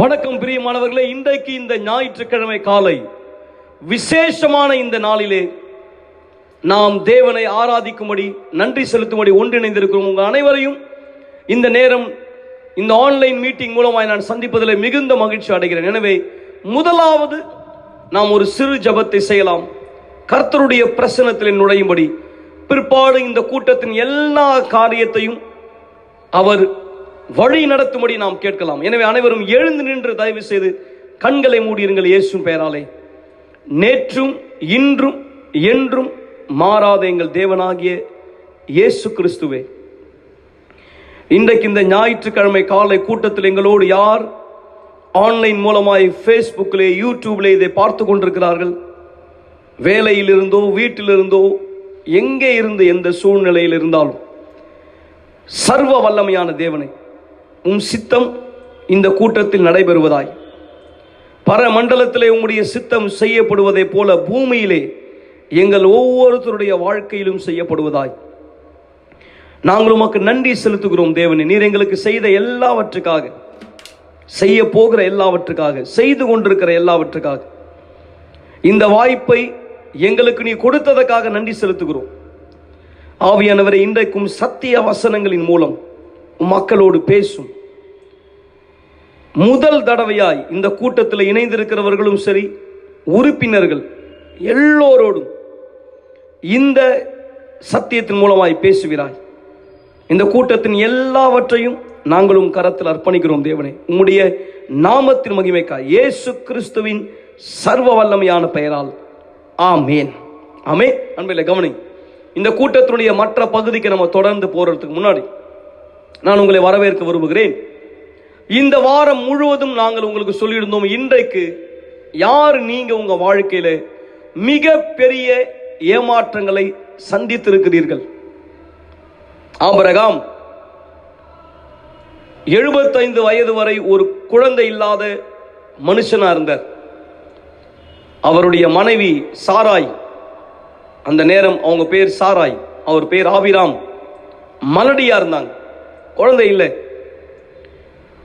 வணக்கம் பிரியமானவர்களே, இன்றைக்கு இந்த ஞாயிற்றுக்கிழமை காலை விசேஷமான இந்த நாளிலே நாம் தேவனை ஆராதிக்கும்படி, நன்றி செலுத்தும்படி ஒன்றிணைந்திருக்கிறோம். உங்கள் அனைவரையும் இந்த நேரம் இந்த ஆன்லைன் மீட்டிங் மூலமாய் நான் சந்திப்பதில் மிகுந்த மகிழ்ச்சி அடைகிறேன். எனவே முதலாவது நாம் ஒரு சிறு ஜெபத்தை செய்யலாம், கர்த்தருடைய பிரசன்னத்தில் நுழையும்படி. பிற்பாடு இந்த கூட்டத்தின் எல்லா காரியத்தையும் அவர் வழி நடத்தும்படி நாம் கேட்கலாம். எனவே அனைவரும் எழுந்து நின்று தயவு செய்து கண்களை மூடியிருங்கள். இயேசுவின் பெயராலே. நேற்றும் இன்றும் என்றும் மாறாத எங்கள் தேவனாகிய இயேசு கிறிஸ்துவே, இன்றைக்கு இந்த ஞாயிற்றுக்கிழமை காலை கூட்டத்தில் எங்களோடு யார் ஆன்லைன் மூலமாய் ஃபேஸ்புக்கிலே, யூடியூப்லே இதை பார்த்து கொண்டிருக்கிறார்கள், வேலையிலிருந்தோ வீட்டிலிருந்தோ எங்கே இருந்து எந்த சூழ்நிலையில் இருந்தாலும், சர்வ வல்லமையான தேவனை, உம் சித்தம் இந்த கூட்டத்தில் நடைபெறுவதாய், பரமண்டலத்திலே உம்முடைய சித்தம் செய்யப்படுவதை போல பூமியிலே எங்கள் ஒவ்வொருத்தருடைய வாழ்க்கையிலும் செய்யப்படுவதாய் நாங்கள் உமக்கு நன்றி செலுத்துகிறோம். தேவனே, நீர் எங்களுக்கு செய்த எல்லாவற்றுக்காக, செய்ய போகிற எல்லாவற்றுக்காக, செய்து கொண்டிருக்கிற எல்லாவற்றுக்காக, இந்த வாய்ப்பை எங்களுக்கு நீ கொடுத்ததற்காக நன்றி செலுத்துகிறோம். ஆவியானவரை, இன்றைக்கும் சத்திய வசனங்களின் மூலம் மக்களோடு பேசும். முதல் தடவையாய் இந்த கூட்டத்தில் இணைந்திருக்கிறவர்களும் சரி, உறுப்பினர்கள் எல்லோரோடும் இந்த சத்தியத்தின் மூலமாய் பேசுகிறாய். இந்த கூட்டத்தின் எல்லாவற்றையும் நாங்களும் கரத்தில் அர்ப்பணிக்கிறோம். தேவனே, உம்முடைய நாமத்தின் மகிமைக்காய் இயேசு கிறிஸ்துவின் சர்வ வல்லமையான பெயரால் ஆமேன். ஆமென். அன்பிலே கவனி, இந்த கூட்டத்தினுடைய மற்ற பகுதிக்கு நம்ம தொடர்ந்து போறதுக்கு முன்னாடி நான் உங்களை வரவேற்க விரும்புகிறேன். இந்த வாரம் முழுவதும் நாங்கள் உங்களுக்கு சொல்லியிருந்தோம், இன்றைக்கு யார் நீங்க உங்க வாழ்க்கையில மிக பெரிய ஏமாற்றங்களை சந்தித்திருக்கிறீர்கள். ஆபிரகாம் 75 வயது வரை ஒரு குழந்தை இல்லாத மனுஷனா இருந்தார். அவருடைய மனைவி சாராய், அந்த நேரம் அவங்க பேர் சாராய், அவர் பேர் ஆபிராம், மலடியா இருந்தாங்க, குழந்தை இல்லை.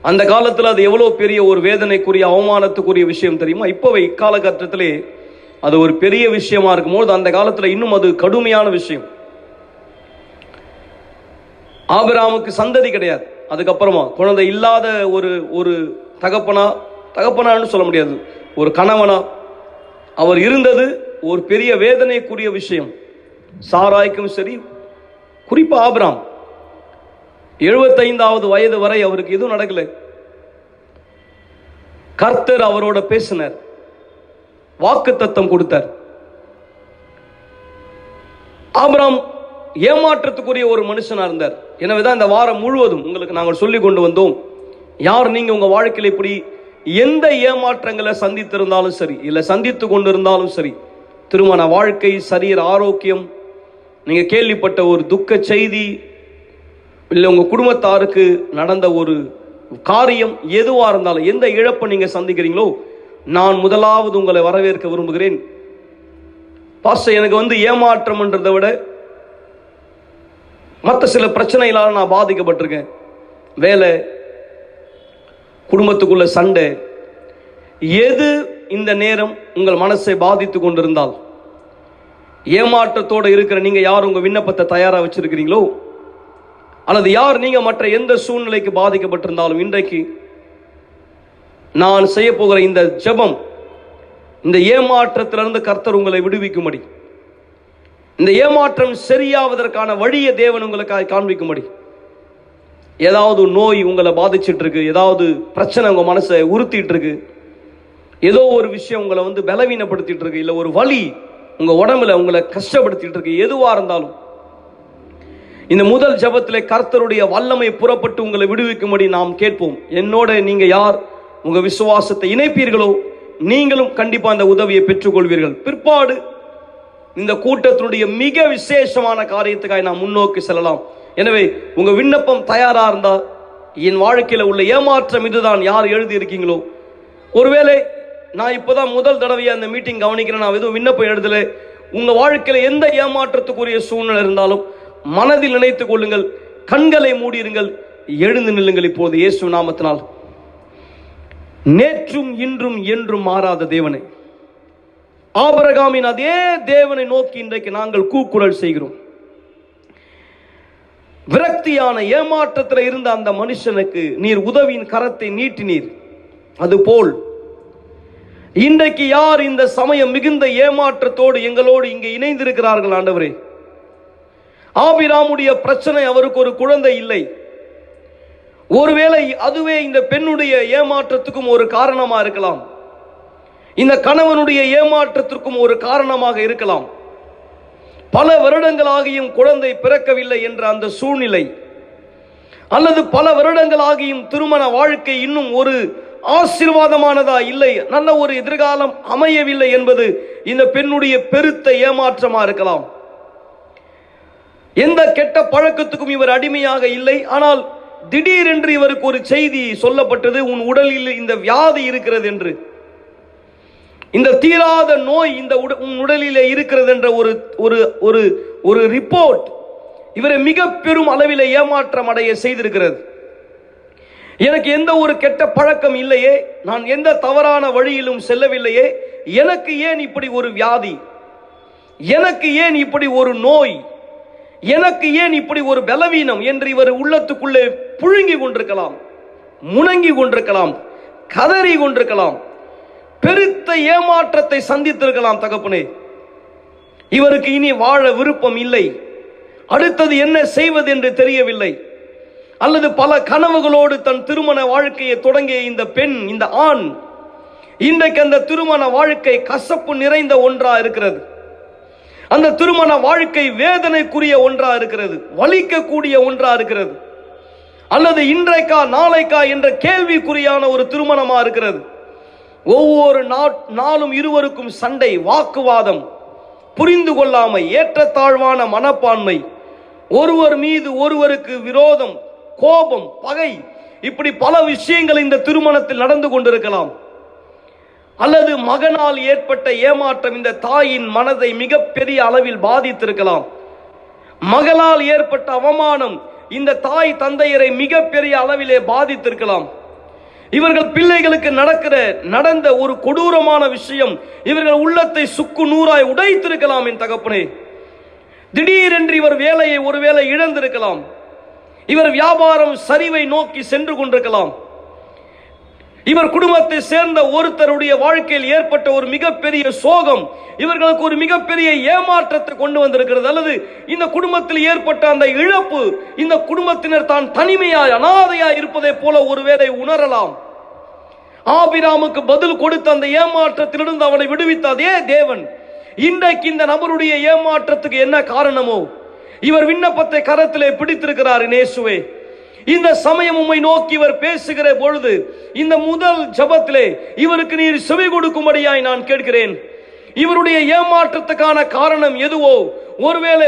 அந்த காலத்தில் அது எவ்வளோ பெரிய ஒரு வேதனைக்குரிய, அவமானத்துக்குரிய விஷயம் தெரியுமா? இப்போவே இக்காலகட்டத்திலே அது ஒரு பெரிய விஷயமா இருக்கும்போது, அந்த காலத்தில் இன்னும் அது கடுமையான விஷயம். ஆபிராமுக்கு சந்ததி கிடையாது. அதுக்கப்புறமா குழந்தை இல்லாத ஒரு தகப்பனான்னு சொல்ல முடியாது, ஒரு கணவனா அவர் இருந்தது ஒரு பெரிய வேதனைக்குரிய விஷயம். சாராய்க்கும் சரி, குறிப்பா ஆபிராம் 75வது வயது வரை அவருக்கு எதுவும் நடக்கல. கர்த்தர் அவரோட பேசினார், வாக்குத்தத்தம் கொடுத்தார். ஆபிராம் ஏமாற்றத்துக்குரிய ஒரு மனுஷனா இருந்தார். எனவேதான் இந்த வாரம் முழுவதும் உங்களுக்கு நாங்கள் சொல்லி கொண்டு வந்தோம், யார் நீங்க உங்க வாழ்க்கையில் இப்படி எந்த ஏமாற்றங்களை சந்தித்திருந்தாலும் சரி, இல்லை சந்தித்து கொண்டிருந்தாலும் சரி, திருமண வாழ்க்கை, சரீர ஆரோக்கியம், நீங்க கேள்விப்பட்ட ஒரு துக்க செய்தி, இல்லை உங்க குடும்பத்தாருக்கு நடந்த ஒரு காரியம், எதுவா இருந்தாலும், எந்த இழப்பை நீங்க சந்திக்கிறீங்களோ, நான் முதலாவது உங்களை வரவேற்க விரும்புகிறேன். பாஸ்டர், எனக்கு ஏமாற்றம்ன்றதை விட மற்ற சில பிரச்சனைகளால் நான் பாதிக்கப்பட்டிருக்கேன். வேலை, குடும்பத்துக்குள்ள சண்டை, எது இந்த நேரம் உங்கள் மனசை பாதித்து கொண்டிருந்தால், ஏமாற்றத்தோடு இருக்கிற நீங்க யார் உங்க விண்ணப்பத்தை தயாரா வச்சிருக்கிறீங்களோ, அல்லது யார் நீங்க மற்ற எந்த சூழ்நிலைக்கு பாதிக்கப்பட்டிருந்தாலும், இன்றைக்கு நான் செய்ய போகிற இந்த ஜெபம் இந்த ஏமாற்றத்திலிருந்து கர்த்தர் உங்களை விடுவிக்கும்படி, இந்த ஏமாற்றம் சரியாவதற்கான வழியை தேவன் உங்களுக்காக காண்பிக்கும்படி. ஏதாவது நோய் உங்களை பாதிச்சிட்டு இருக்கு, ஏதாவது பிரச்சனை உங்க மனசை உறுத்திட்டு இருக்கு, ஏதோ ஒரு விஷயம் உங்களை பலவீனப்படுத்திட்டு இருக்கு, இல்லை ஒரு வலி உங்க உடம்புல உங்களை கஷ்டப்படுத்திட்டு இருக்கு, எதுவா இருந்தாலும் இந்த முதல் ஜெபத்திலே கர்த்தருடைய வல்லமை புறப்பட்டு உங்களை விடுவிக்கும்படி நாம் கேட்போம். என்னோட நீங்க யார் உங்க விசுவாசத்தை இணைப்பீர்களோ, நீங்களும் கண்டிப்பா இந்த உதவியை பெற்றுக்கொள்வீர்கள். பிற்பாடு இந்த கூட்டத்தினுடைய மிக விசேஷமான காரியத்துக்காக நாம் முன்னோக்கி செல்லலாம். எனவே உங்க விண்ணப்பம் தயாரா இருந்தா, என் வாழ்க்கையில உள்ள ஏமாற்றம் இதுதான், யார் எழுதி இருக்கீங்களோ, ஒருவேளை நான் இப்பதான் முதல் தடவையா இந்த மீட்டிங் கவனிக்கிறேன், நான் எதுவும் விண்ணப்பம் எழுதல, உங்க வாழ்க்கையில எந்த ஏமாற்றத்துக்குரிய சூழ்நிலை இருந்தாலும் மனதில் நினைத்துக் கொள்ளுங்கள், கண்களை மூடியிருங்கள், எழுந்து நில்லுங்கள் இப்போது இயேசு நாமத்தினால். நேற்றும் இன்றும் என்றும் மாறாத தேவனை, ஆபிரகாமின் அதே தேவனை நோக்கி இன்றைக்கு நாங்கள் கூக்குரல் செய்கிறோம். விரக்தியான ஏமாற்றத்தில் இருந்த அந்த மனுஷனுக்கு நீர் உதவியின் கரத்தை நீட்டினீர். அதுபோல் இன்றைக்கு யார் இந்த சமயம் மிகுந்த ஏமாற்றத்தோடு எங்களோடு இங்கே இணைந்திருக்கிறார்கள் ஆண்டவரே, ஆபிராமுடைய பிரச்சனை, அவருக்கு ஒரு குழந்தை இல்லை. ஒருவேளை அதுவே இந்த பெண்ணுடைய ஏமாற்றத்துக்கும் ஒரு காரணமாக இருக்கலாம், இந்த கணவனுடைய ஏமாற்றத்திற்கும் ஒரு காரணமாக இருக்கலாம். பல வருடங்களாகியும் குழந்தை பிறக்கவில்லை என்ற அந்த சூழ்நிலை, அல்லது பல வருடங்களாகியும் திருமண வாழ்க்கை இன்னும் ஒரு ஆசீர்வாதமானதா இல்லை, நல்ல ஒரு எதிர்காலம் அமையவில்லை என்பது இந்த பெண்ணுடைய பெருத்த ஏமாற்றமா இருக்கலாம். எந்த கெட்ட பழக்கத்துக்கும் இவர் அடிமையாக இல்லை. ஆனால் திடீரென்று இவருக்கு ஒரு செய்தி சொல்லப்பட்டது, உன் உடலில் இந்த வியாதி இருக்கிறது என்று, இந்த தீராத நோய் இந்த உடலிலே இருக்கிறது என்ற ஒரு ரிப்போர்ட் இவரை மிக பெரும் அளவில் ஏமாற்றம் அடைய செய்திருக்கிறது. எனக்கு எந்த ஒரு கெட்ட பழக்கம் இல்லையே, நான் எந்த தவறான வழியிலும் செல்லவில்லையே, எனக்கு ஏன் இப்படி ஒரு வியாதி, எனக்கு ஏன் இப்படி ஒரு நோய், எனக்கு ஏன் இப்படி ஒரு பலவீனம் என்று இவர் உள்ளத்துக்குள்ளே புழுங்கி கொண்டிருக்கலாம், முணங்கி கொண்டிருக்கலாம், கதறி கொண்டிருக்கலாம், பெருத்த ஏமாற்றத்தை சந்தித்திருக்கலாம். தகப்பனே, இவருக்கு இனி வாழ விருப்பம் இல்லை, அடுத்தது என்ன செய்வது என்று தெரியவில்லை. அல்லது பல கனவுகளோடு தன் திருமண வாழ்க்கையை தொடங்கிய இந்த பெண், இந்த ஆண், இன்றைக்கு அந்த திருமண வாழ்க்கை கசப்பு நிறைந்த ஒன்றா இருக்கிறது. அந்த திருமண வாழ்க்கை வேதனைக்குரிய ஒன்றா இருக்கிறது, வலிக்கக்கூடிய ஒன்றா இருக்கிறது. அல்லது இன்றைக்கா நாளைக்கா என்ற கேள்விக்குறியான ஒரு திருமணமா இருக்கிறது. ஒவ்வொரு நாளும் இருவருக்கும் சண்டை, வாக்குவாதம், புரிந்து கொள்ளாமை, ஏற்றத்தாழ்வான மனப்பான்மை, ஒருவர் மீது ஒருவருக்கு விரோதம், கோபம், பகை, இப்படி பல விஷயங்கள் இந்த திருமணத்தில் நடந்து கொண்டிருக்கலாம். அல்லது மகனால் ஏற்பட்ட ஏமாற்றம் இந்த தாயின் மனதை மிகப்பெரிய அளவில் பாதித்திருக்கலாம். மகளால் ஏற்பட்ட அவமானம் இந்த தாய் தந்தையரை மிகப்பெரிய அளவிலே பாதித்திருக்கலாம். இவர்கள் பிள்ளைகளுக்கு நடந்த ஒரு கொடூரமான விஷயம் இவர்கள் உள்ளத்தை சுக்கு நூறாய் உடைத்திருக்கலாம். என் தகப்பனே, திடீரென்று இவர் வேலையை ஒருவேளை இழந்திருக்கலாம். இவர் வியாபாரம் சரிவை நோக்கி சென்று கொண்டிருக்கலாம். இவர் குடும்பத்தை சேர்ந்த ஒருத்தருடைய வாழ்க்கையில் ஏற்பட்ட ஒரு மிகப்பெரிய சோகம் இவர்களுக்கு ஒரு மிகப்பெரிய ஏமாற்றத்தை கொண்டு வந்திருக்கிறது. அல்லது இந்த குடும்பத்தில் ஏற்பட்ட அந்த இழப்பு இந்த குடும்பத்தினர் தான் தனிமையாய் அனாதையாய் இருப்பதை போல ஒருவேளை உணரலாம். ஆபிராமுக்கு பதில் கொடுத்த அந்த ஏமாற்றத்திலிருந்து அவனை விடுவித்த அதே தேவன் இன்றைக்கு இந்த நபருடைய ஏமாற்றத்துக்கு என்ன காரணமோ இவர் விண்ணப்பத்தை கரத்திலே பிடித்திருக்கிறார். இயேசுவே, இந்த சமயம் உம்மை நோக்கி இவர் பேசுகிற பொழுது இந்த முதல் ஜபத்திலே இவருக்கு நீர் செவி கொடுக்கும்படியாய் நான் கேட்கிறேன். இவருடைய ஏமாற்றத்துக்கான காரணம் எதுவோ, ஒருவேளை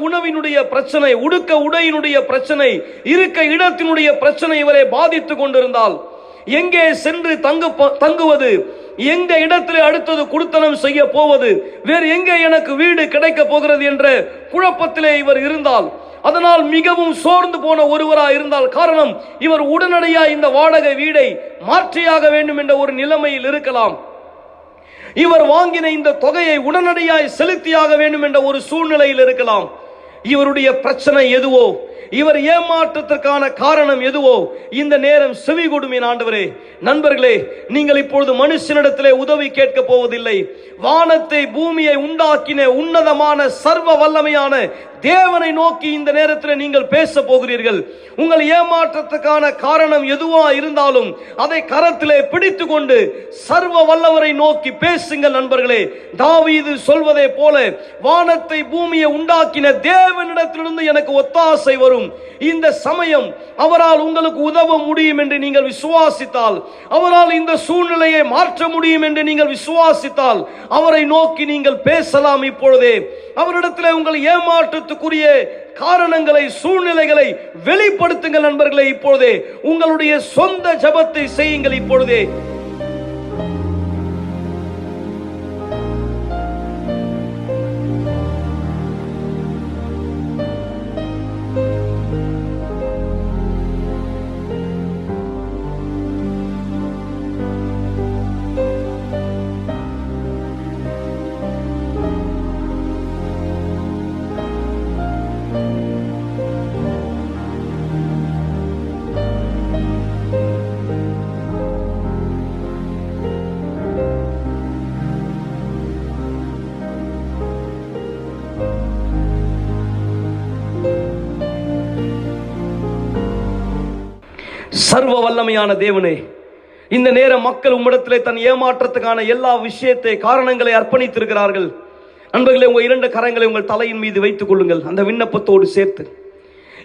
உணவினுடைய பிரச்சனை, உடுக்க உடையினுடைய பிரச்சனை, இருக்க இடத்தினுடைய பிரச்சனை இவரை பாதித்துக் கொண்டிருந்தால், எங்கே சென்று தங்குவது, எங்க இடத்திலே அடுத்தது குடுத்தனம் செய்ய போவது, வேறு எங்கே எனக்கு வீடு கிடைக்க போகிறது என்ற குழப்பத்திலே இவர் இருந்தால், அதனால் மிகவும் சோர்ந்து போன ஒருவராக இருந்தால், காரணம் இவர் உடனடியாக இந்த வாடகை வீடை மாற்றியாக வேண்டும் என்ற ஒரு நிலைமையில் இருக்கலாம். இவர் வாங்கின இந்த தொகையை உடனடியாய் செலுத்தியாக வேண்டும் என்ற ஒரு சூழ்நிலையில் இருக்கலாம். இவருடைய பிரச்சனை எதுவோ, இவர் ஏமாற்றத்திற்கான காரணம் எதுவோ, இந்த நேரம் செவி கொடுமே ஆண்டவரே. நண்பர்களே, நீங்கள் இப்பொழுது மனுஷனிடத்திலே உதவி கேட்க போவதில்லை. வானத்தை பூமியை உண்டாக்கின உன்னதமான சர்வ வல்லமையான தேவனை நோக்கி இந்த நேரத்தில் நீங்கள் பேச போகிறீர்கள். உங்கள் ஏமாற்றத்துக்கான காரணம் எதுவா இருந்தாலும் அதை கரத்திலே பிடித்து கொண்டு சர்வ வல்லவரை நோக்கி பேசுங்கள். நண்பர்களே, தாவீது சொல்வதை போல, வானத்தை பூமியை உண்டாக்கின தேவனிடத்திலிருந்து எனக்கு ஒத்தாசை வரும். இந்த சமயம் அவரால் உங்களுக்கு உதவ முடியும் என்று நீங்கள் விசுவாசித்தால், அவரால் இந்த சூழ்நிலையை மாற்ற முடியும் என்று நீங்கள் விசுவாசித்தால், அவரை நோக்கி நீங்கள் பேசலாம். இப்பொழுதே அவரிடத்தில் உங்கள் ஏமாற்றத்துக்குரிய காரணங்களை, சூழ்நிலைகளை வெளிப்படுத்துங்கள். நண்பர்களே, இப்பொழுதே உங்களுடைய சொந்த ஜெபத்தை செய்யுங்கள். இப்பொழுதே சர்வ வல்லமையான தேவனே, இந்த நேரம் மக்கள் உம்மிடத்திலே தன் ஏமாற்றத்துக்கான எல்லா விஷயத்தை காரணங்களை அர்ப்பணித்திருக்கிறார்கள். நண்பர்களே, உங்கள் 2 கரங்களை உங்கள் தலையின் மீது வைத்துக் கொள்ளுங்கள். அந்த விண்ணப்பத்தோடு சேர்த்து,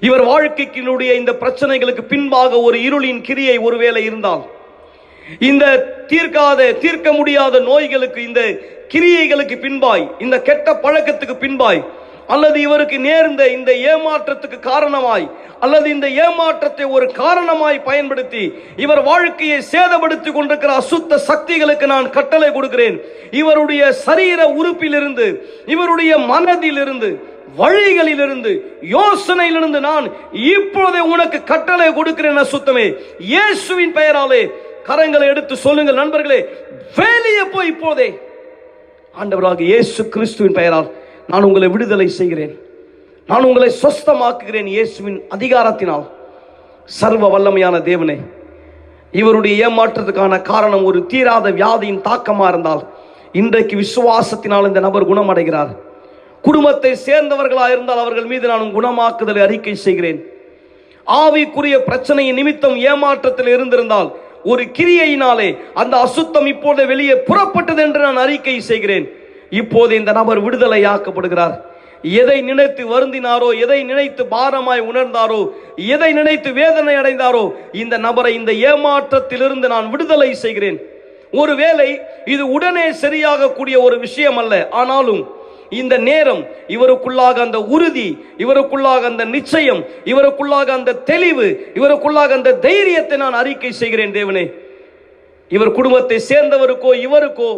இவர் வாழ்க்கைக்கினுடைய இந்த பிரச்சனைகளுக்கு பின்பாக ஒரு இருளின் கிரியை ஒருவேளை இருந்தால், இந்த தீர்க்க முடியாத நோய்களுக்கு, இந்த கிரியைகளுக்கு பின்பாய், இந்த கெட்ட பழக்கத்துக்கு பின்பாய், அல்லது இவருக்கு நேர்ந்த இந்த ஏமாற்றத்துக்கு காரணமாய், அல்லது இந்த ஏமாற்றத்தை ஒரு காரணமாய் பயன்படுத்தி இவர் வாழ்க்கையை சேதப்படுத்திக் கொண்டிருக்கிற அசுத்த சக்திகளுக்கு நான் கட்டளை கொடுக்கிறேன். இவருடைய சரீர உறுப்பிலிருந்து, இவருடைய மனதிலிருந்து, வழிகளிலிருந்து, யோசனையிலிருந்து நான் இப்பொழுதே உனக்கு கட்டளை கொடுக்கிறேன். அசுத்தமே, இயேசுவின் பெயராலே கரங்களை எடுத்து சொல்லுங்கள். நண்பர்களே, வெளியே போய் இப்போதே ஆண்டவராக இயேசு கிறிஸ்துவின் பெயரால் நான் உங்களை விடுதலை செய்கிறேன். நான் உங்களை சொஸ்தமாக்குகிறேன் இயேசுவின் அதிகாரத்தினால். சர்வ வல்லமையான தேவனே, இவருடைய ஏமாற்றத்துக்கான காரணம் ஒரு தீராத வியாதியின் தாக்கமா இருந்தால், இன்றைக்கு விசுவாசத்தினால் இந்த நபர் குணமடைகிறார். குடும்பத்தை சேர்ந்தவர்களாக இருந்தால் அவர்கள் மீது நான் குணமாக்குதலை அறிக்கை செய்கிறேன். ஆவிக்குரிய பிரச்சனையின் நிமித்தம் ஏமாற்றத்தில் இருந்திருந்தால் ஒரு கிரியையினாலே அந்த அசுத்தம் இப்போது வெளியே புறப்பட்டது என்று நான் அறிக்கை செய்கிறேன். இப்போது இந்த நபர் விடுதலையாக்கப்படுகிறார். எதை நினைத்து வருந்தினாரோ, எதை நினைத்து பாரமாய் உணர்ந்தாரோ, எதை நினைத்து வேதனை அடைந்தாரோ, இந்த நபரை இந்த ஏமாற்றத்திலிருந்து நான் விடுதலை செய்கிறேன். ஒருவேளை இது உடனே சரியாக கூடிய ஒரு விஷயம் அல்ல, ஆனாலும் இந்த நேரம் இவருக்குள்ளாக அந்த உறுதி, இவருக்குள்ளாக அந்த நிச்சயம், இவருக்குள்ளாக அந்த தெளிவு, இவருக்குள்ளாக அந்த தைரியத்தை நான் அறிக்கை செய்கிறேன். தேவனே, இவர் குடும்பத்தை சேர்ந்தவருக்கோ இவருக்கோ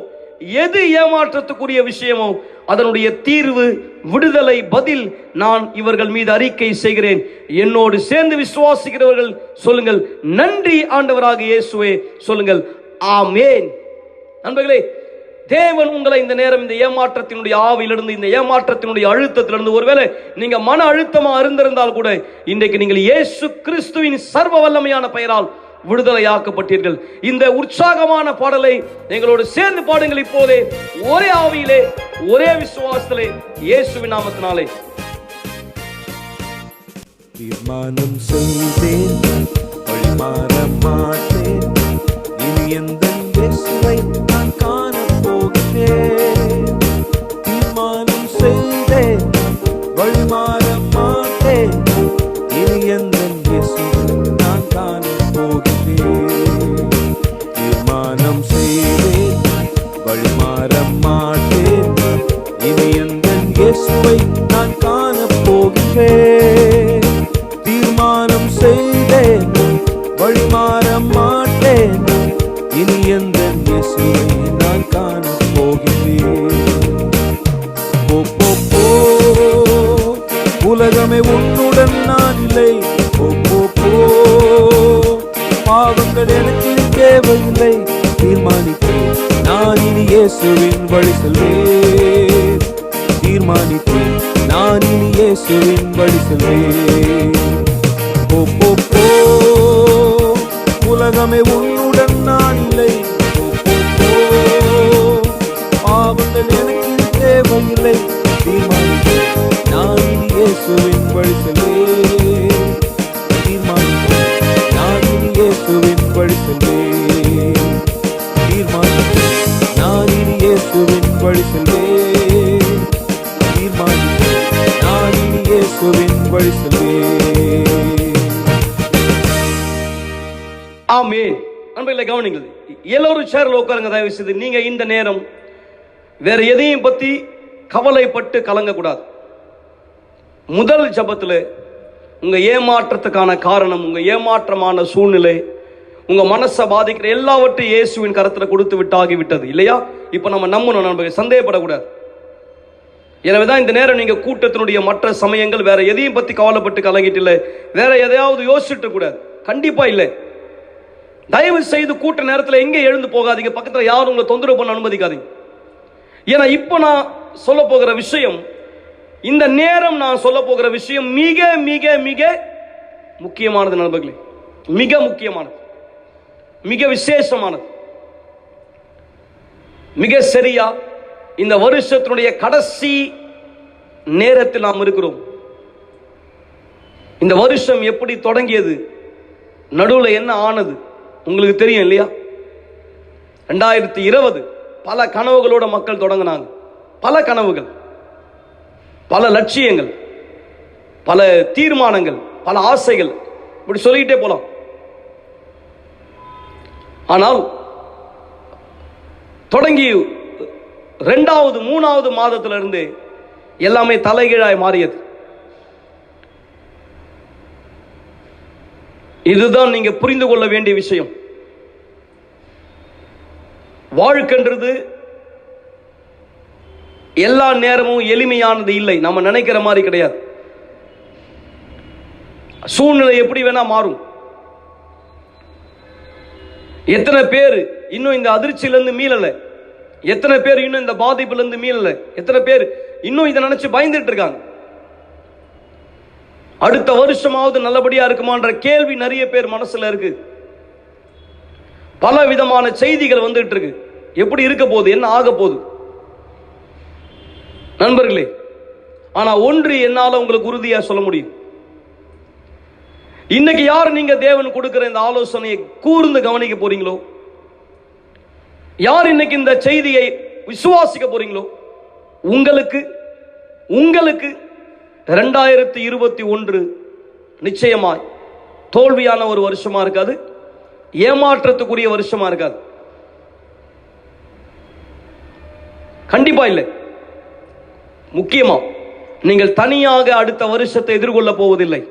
எது ஏமாற்றத்துக்குரிய விஷயமோ அதனுடைய தீர்வு, விடுதலை, பதில் நான் இவர்கள் மீது அறிக்கை செய்கிறேன். என்னோடு சேர்ந்து விசுவாசிக்கிறவர்கள் சொல்லுங்கள், நன்றி ஆண்டவராக இயேசுவே. சொல்லுங்கள், ஆமென். நண்பர்களே, தேவன் உங்களை இந்த நேரம் இந்த ஏமாற்றத்தினுடைய ஆவிலிருந்து, இந்த ஏமாற்றத்தினுடைய அழுத்தத்திலிருந்து, ஒருவேளை நீங்க மன அழுத்தமா இருந்திருந்தால் கூட இன்றைக்கு நீங்கள் இயேசு கிறிஸ்துவின் சர்வ வல்லமையான பெயரால் விடுதலையாக்கப்பட்டீர்கள். இந்த உற்சாகமான பாடலை எங்களோடு சேர்ந்து பாடுங்கள். இப்போதே ஒரே ஆவியிலே, ஒரே விசுவாசத்திலே, இயேசுவின் நாமத்தினாலே. தீர்மானம் செய்தேன், வழிமாற மாட்டேன், இனி எந்த இயேசுவை நான் காணப் போகிறேன். தீர்மானம் செய்தேன், வழிமாற மாட்டேன், இனி எந்த இயேசுவை நான் காணப் போகிறேன். தீர்மானம் செய்தேன், வழிமாற மாட்டேன், இனி எந்த இயேசுவை நான் காணப் போகிறேன். தீர்மானம் செய்தேன், வழிமாற மாட்டேன், இனி எந்த இயேசுவை நான் காணப் போகிறேன். போ போ போ, உலகமே உன்னுடன் நான் இல்லை. போ போ போ, பாவங்கள் எனக்கு தேவையில்லை. தீர்மானித்தேன், நான் இனி இயேசுவின் வழி செல்வேன். தீர்மானித்தேன், நான் இனி இயேசுவின் வழி செல்வேன். போ போ போ, உலகமே உன்னுடன் நான் இல்லை. போ போ போ, பாவங்கள் எனக்கு தேவையில்லை. தீர்மானித்தேன், நான் இனி இயேசுவின் வழி செல்வேன். தீர்மானித்தேன், நான் இனி இயேசுவின் வழி செல்வேன். தீர்மானித்தேன், நான் இனி இயேசுவின் வழி செல்வேன். தீர்மானித்தேன், நான் இனி இயேசுவின் வழி செல்வேன். ஆமென். நண்பர்களை கவனிங்கள். எல்லோரும் சேர்ல உட்காருங்க தயவு செய்து. நீங்க இந்த நேரம் வேற எதையும் பத்தி கவலைப்பட்டு கலங்கக்கூடாது. முதல் ஜபத்தில் உங்க ஏமாற்றத்துக்கான காரணம், உங்க ஏமாற்றமான சூழ்நிலை, உங்க மனசை பாதிக்கிற எல்லாவற்றையும் இயேசுவின் கரத்தில் கொடுத்து விட்டாகி விட்டது இல்லையா? இப்ப நம்ம நம்பணும் நண்பர்கள், சந்தேகப்படக்கூடாது. எனவேதான் இந்த நேரம் நீங்க கூட்டத்தினுடைய மற்ற சமயங்கள் வேற எதையும் பத்தி கவலைப்பட்டு கலங்கிட்டு இல்லை, வேற எதையாவது யோசிச்சுட்டு கூடாது. கண்டிப்பா இல்லை. தயவு செய்து கூட்ட நேரத்தில் எங்கே எழுந்து போகாதீங்க. பக்கத்தில் யாரும் உங்களை தொந்தரவு பண்ண அனுமதிக்காதீங்க. ஏன்னா இப்ப நான் சொல்ல போகிற விஷயம், இந்த நேரம் நான் சொல்ல போகிற விஷயம் மிக மிக மிக முக்கியமானது நண்பர்களே. மிக முக்கியமானது, மிக விசேஷமானது. மிக சரியா இந்த வருஷத்தினுடைய கடைசி நேரத்தில் நாம் இருக்கிறோம். இந்த வருஷம் எப்படி தொடங்கியது, நடுவில் என்ன ஆனது உங்களுக்கு தெரியும் இல்லையா? 2020 பல கனவுகளோட மக்கள் தொடங்கினாங்க. பல கனவுகள், பல லட்சியங்கள், பல தீர்மானங்கள், பல ஆசைகள், இப்படி சொல்லிக்கிட்டே போலாம். ஆனால் தொடங்கி 2வது 3வது மாதத்திலிருந்து எல்லாமே தலைகீழாய் மாறியது. இதுதான் நீங்க புரிந்து கொள்ள வேண்டிய விஷயம். வாழ்க்கைன்றது எல்லா நேரமும் எளிமையானது இல்லை. நம்ம நினைக்கிற மாதிரி கிடையாது. சூழ்நிலை எப்படி வேணா மாறும். எத்தனை பேர் இன்னும் இந்த அதிர்ச்சியிலிருந்து மீளல? எத்தனை பேர் இன்னும் இந்த பாதிப்பிலிருந்து மீளல? எத்தனை பேர் இன்னும் இதை நினைச்சு பயந்துட்டு இருக்காங்க? அடுத்த வருஷமாவது நல்லபடியா இருக்குமான்ற கேள்வி நிறைய பேர் மனசுல இருக்கு. பல விதமான செய்திகள் வந்துட்டு இருக்கு. எப்படி இருக்க போகுது, என்ன ஆக போகுது நண்பர்களே? ஆனா ஒன்று என்னால உங்களுக்கு உறுதியா சொல்ல முடியும். இன்னைக்கு யார் நீங்க தேவன் கொடுக்கிற இந்த ஆலோசனையை கூர்ந்து கவனிக்க போறீங்களோ, யார் இன்னைக்கு இந்த செய்தியை விசுவாசிக்க போறீங்களோ, உங்களுக்கு 2021 நிச்சயமாய் தோல்வியான ஒரு வருஷமா இருக்காது, ஏமாற்றத்துக்குரிய வருஷமா இருக்காது. கண்டிப்பா இல்லை. முக்கியமா நீங்கள் தனியாக அடுத்த வருஷத்தை எதிர்கொள்ள போவதில்லை.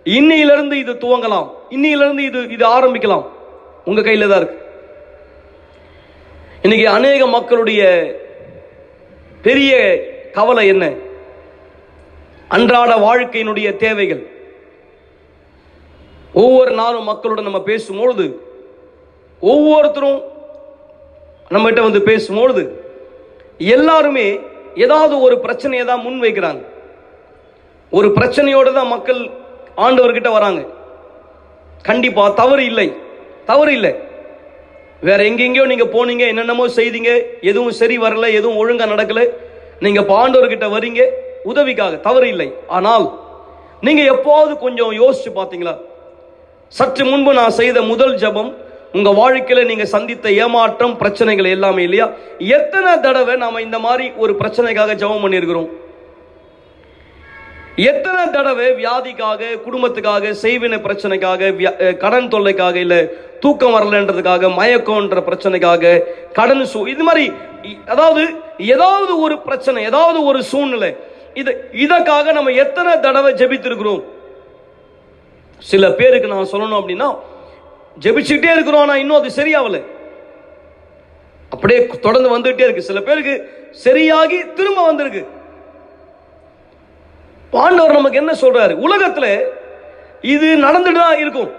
இன்னையிலிருந்து இது துவங்கலாம், இன்னையிலிருந்து இது ஆரம்பிக்கலாம். உங்க கையில தான் இருக்கு. இன்னைக்கு அநேக மக்களுடைய பெரிய கவலை என்ன? அன்றாட வாழ்க்கையினுடைய தேவைகள். ஒவ்வொரு நாளும் மக்களுடன் நம்ம பேசும்பொழுது, ஒவ்வொருத்தரும் நம்ம கிட்ட வந்து பேசும்பொழுது எல்லாருமே ஏதாவது ஒரு பிரச்சனையை தான் முன் வைக்கிறாங்க. ஒரு பிரச்சனையோடு தான் மக்கள் ஆண்டவர்கிட்ட வராங்க. கண்டிப்பா தவறு இல்லை, தவறு இல்லை. வேற எங்கெங்கயோ நீங்க போனீங்க, என்னென்னமோ செய்தீங்க, எதுவும் சரி வரல, எதுவும் ஒழுங்கா நடக்கல, நீங்க ஆண்டவர்கிட்ட வரீங்க உதவிக்காக, தவறு இல்லை. ஆனால் நீங்க எப்போது கொஞ்சம் யோசிச்சு பார்த்தீங்களா? சற்று முன்பு நான் செய்த முதல் ஜெபம், உங்க வாழ்க்கையில நீங்க சந்தித்த ஏமாற்றம், பிரச்சனைகள் எல்லாமே இல்லையா? எத்தனை தடவை நாம இந்த மாதிரி ஒரு பிரச்சனைக்காக ஜெபம் பண்ணியிருக்கிறோம்? எத்தனை தடவை வியாதிக்காக, குடும்பத்துக்காக, செய்வினை பிரச்சனைக்காக, கடன் தொல்லைக்காக, இல்ல தூக்கம் வரலன்றதுக்காக, மயக்கம்ன்ற பிரச்சனைக்காக, கடன் இது மாதிரி ஏதாவது ஒரு பிரச்சனை, ஏதாவது ஒரு சூழ்நிலை, இதற்காக நம்ம எத்தனை தடவை ஜெபித்திருக்கிறோம்? சில பேருக்கு நான் சொல்லணும் அப்படின்னா, ஜெபிச்சுட்டே இருக்கிறோம், ஆனா இன்னும் அது சரியாகல, அப்படியே தொடர்ந்து வந்துட்டே இருக்கு. சில பேருக்கு சரியாகி திரும்ப வந்திருக்கு. ஆண்டவர் நமக்கு என்ன சொல்றாரு? உலகத்துல இது நடந்துட்டு தான் இருக்கும்.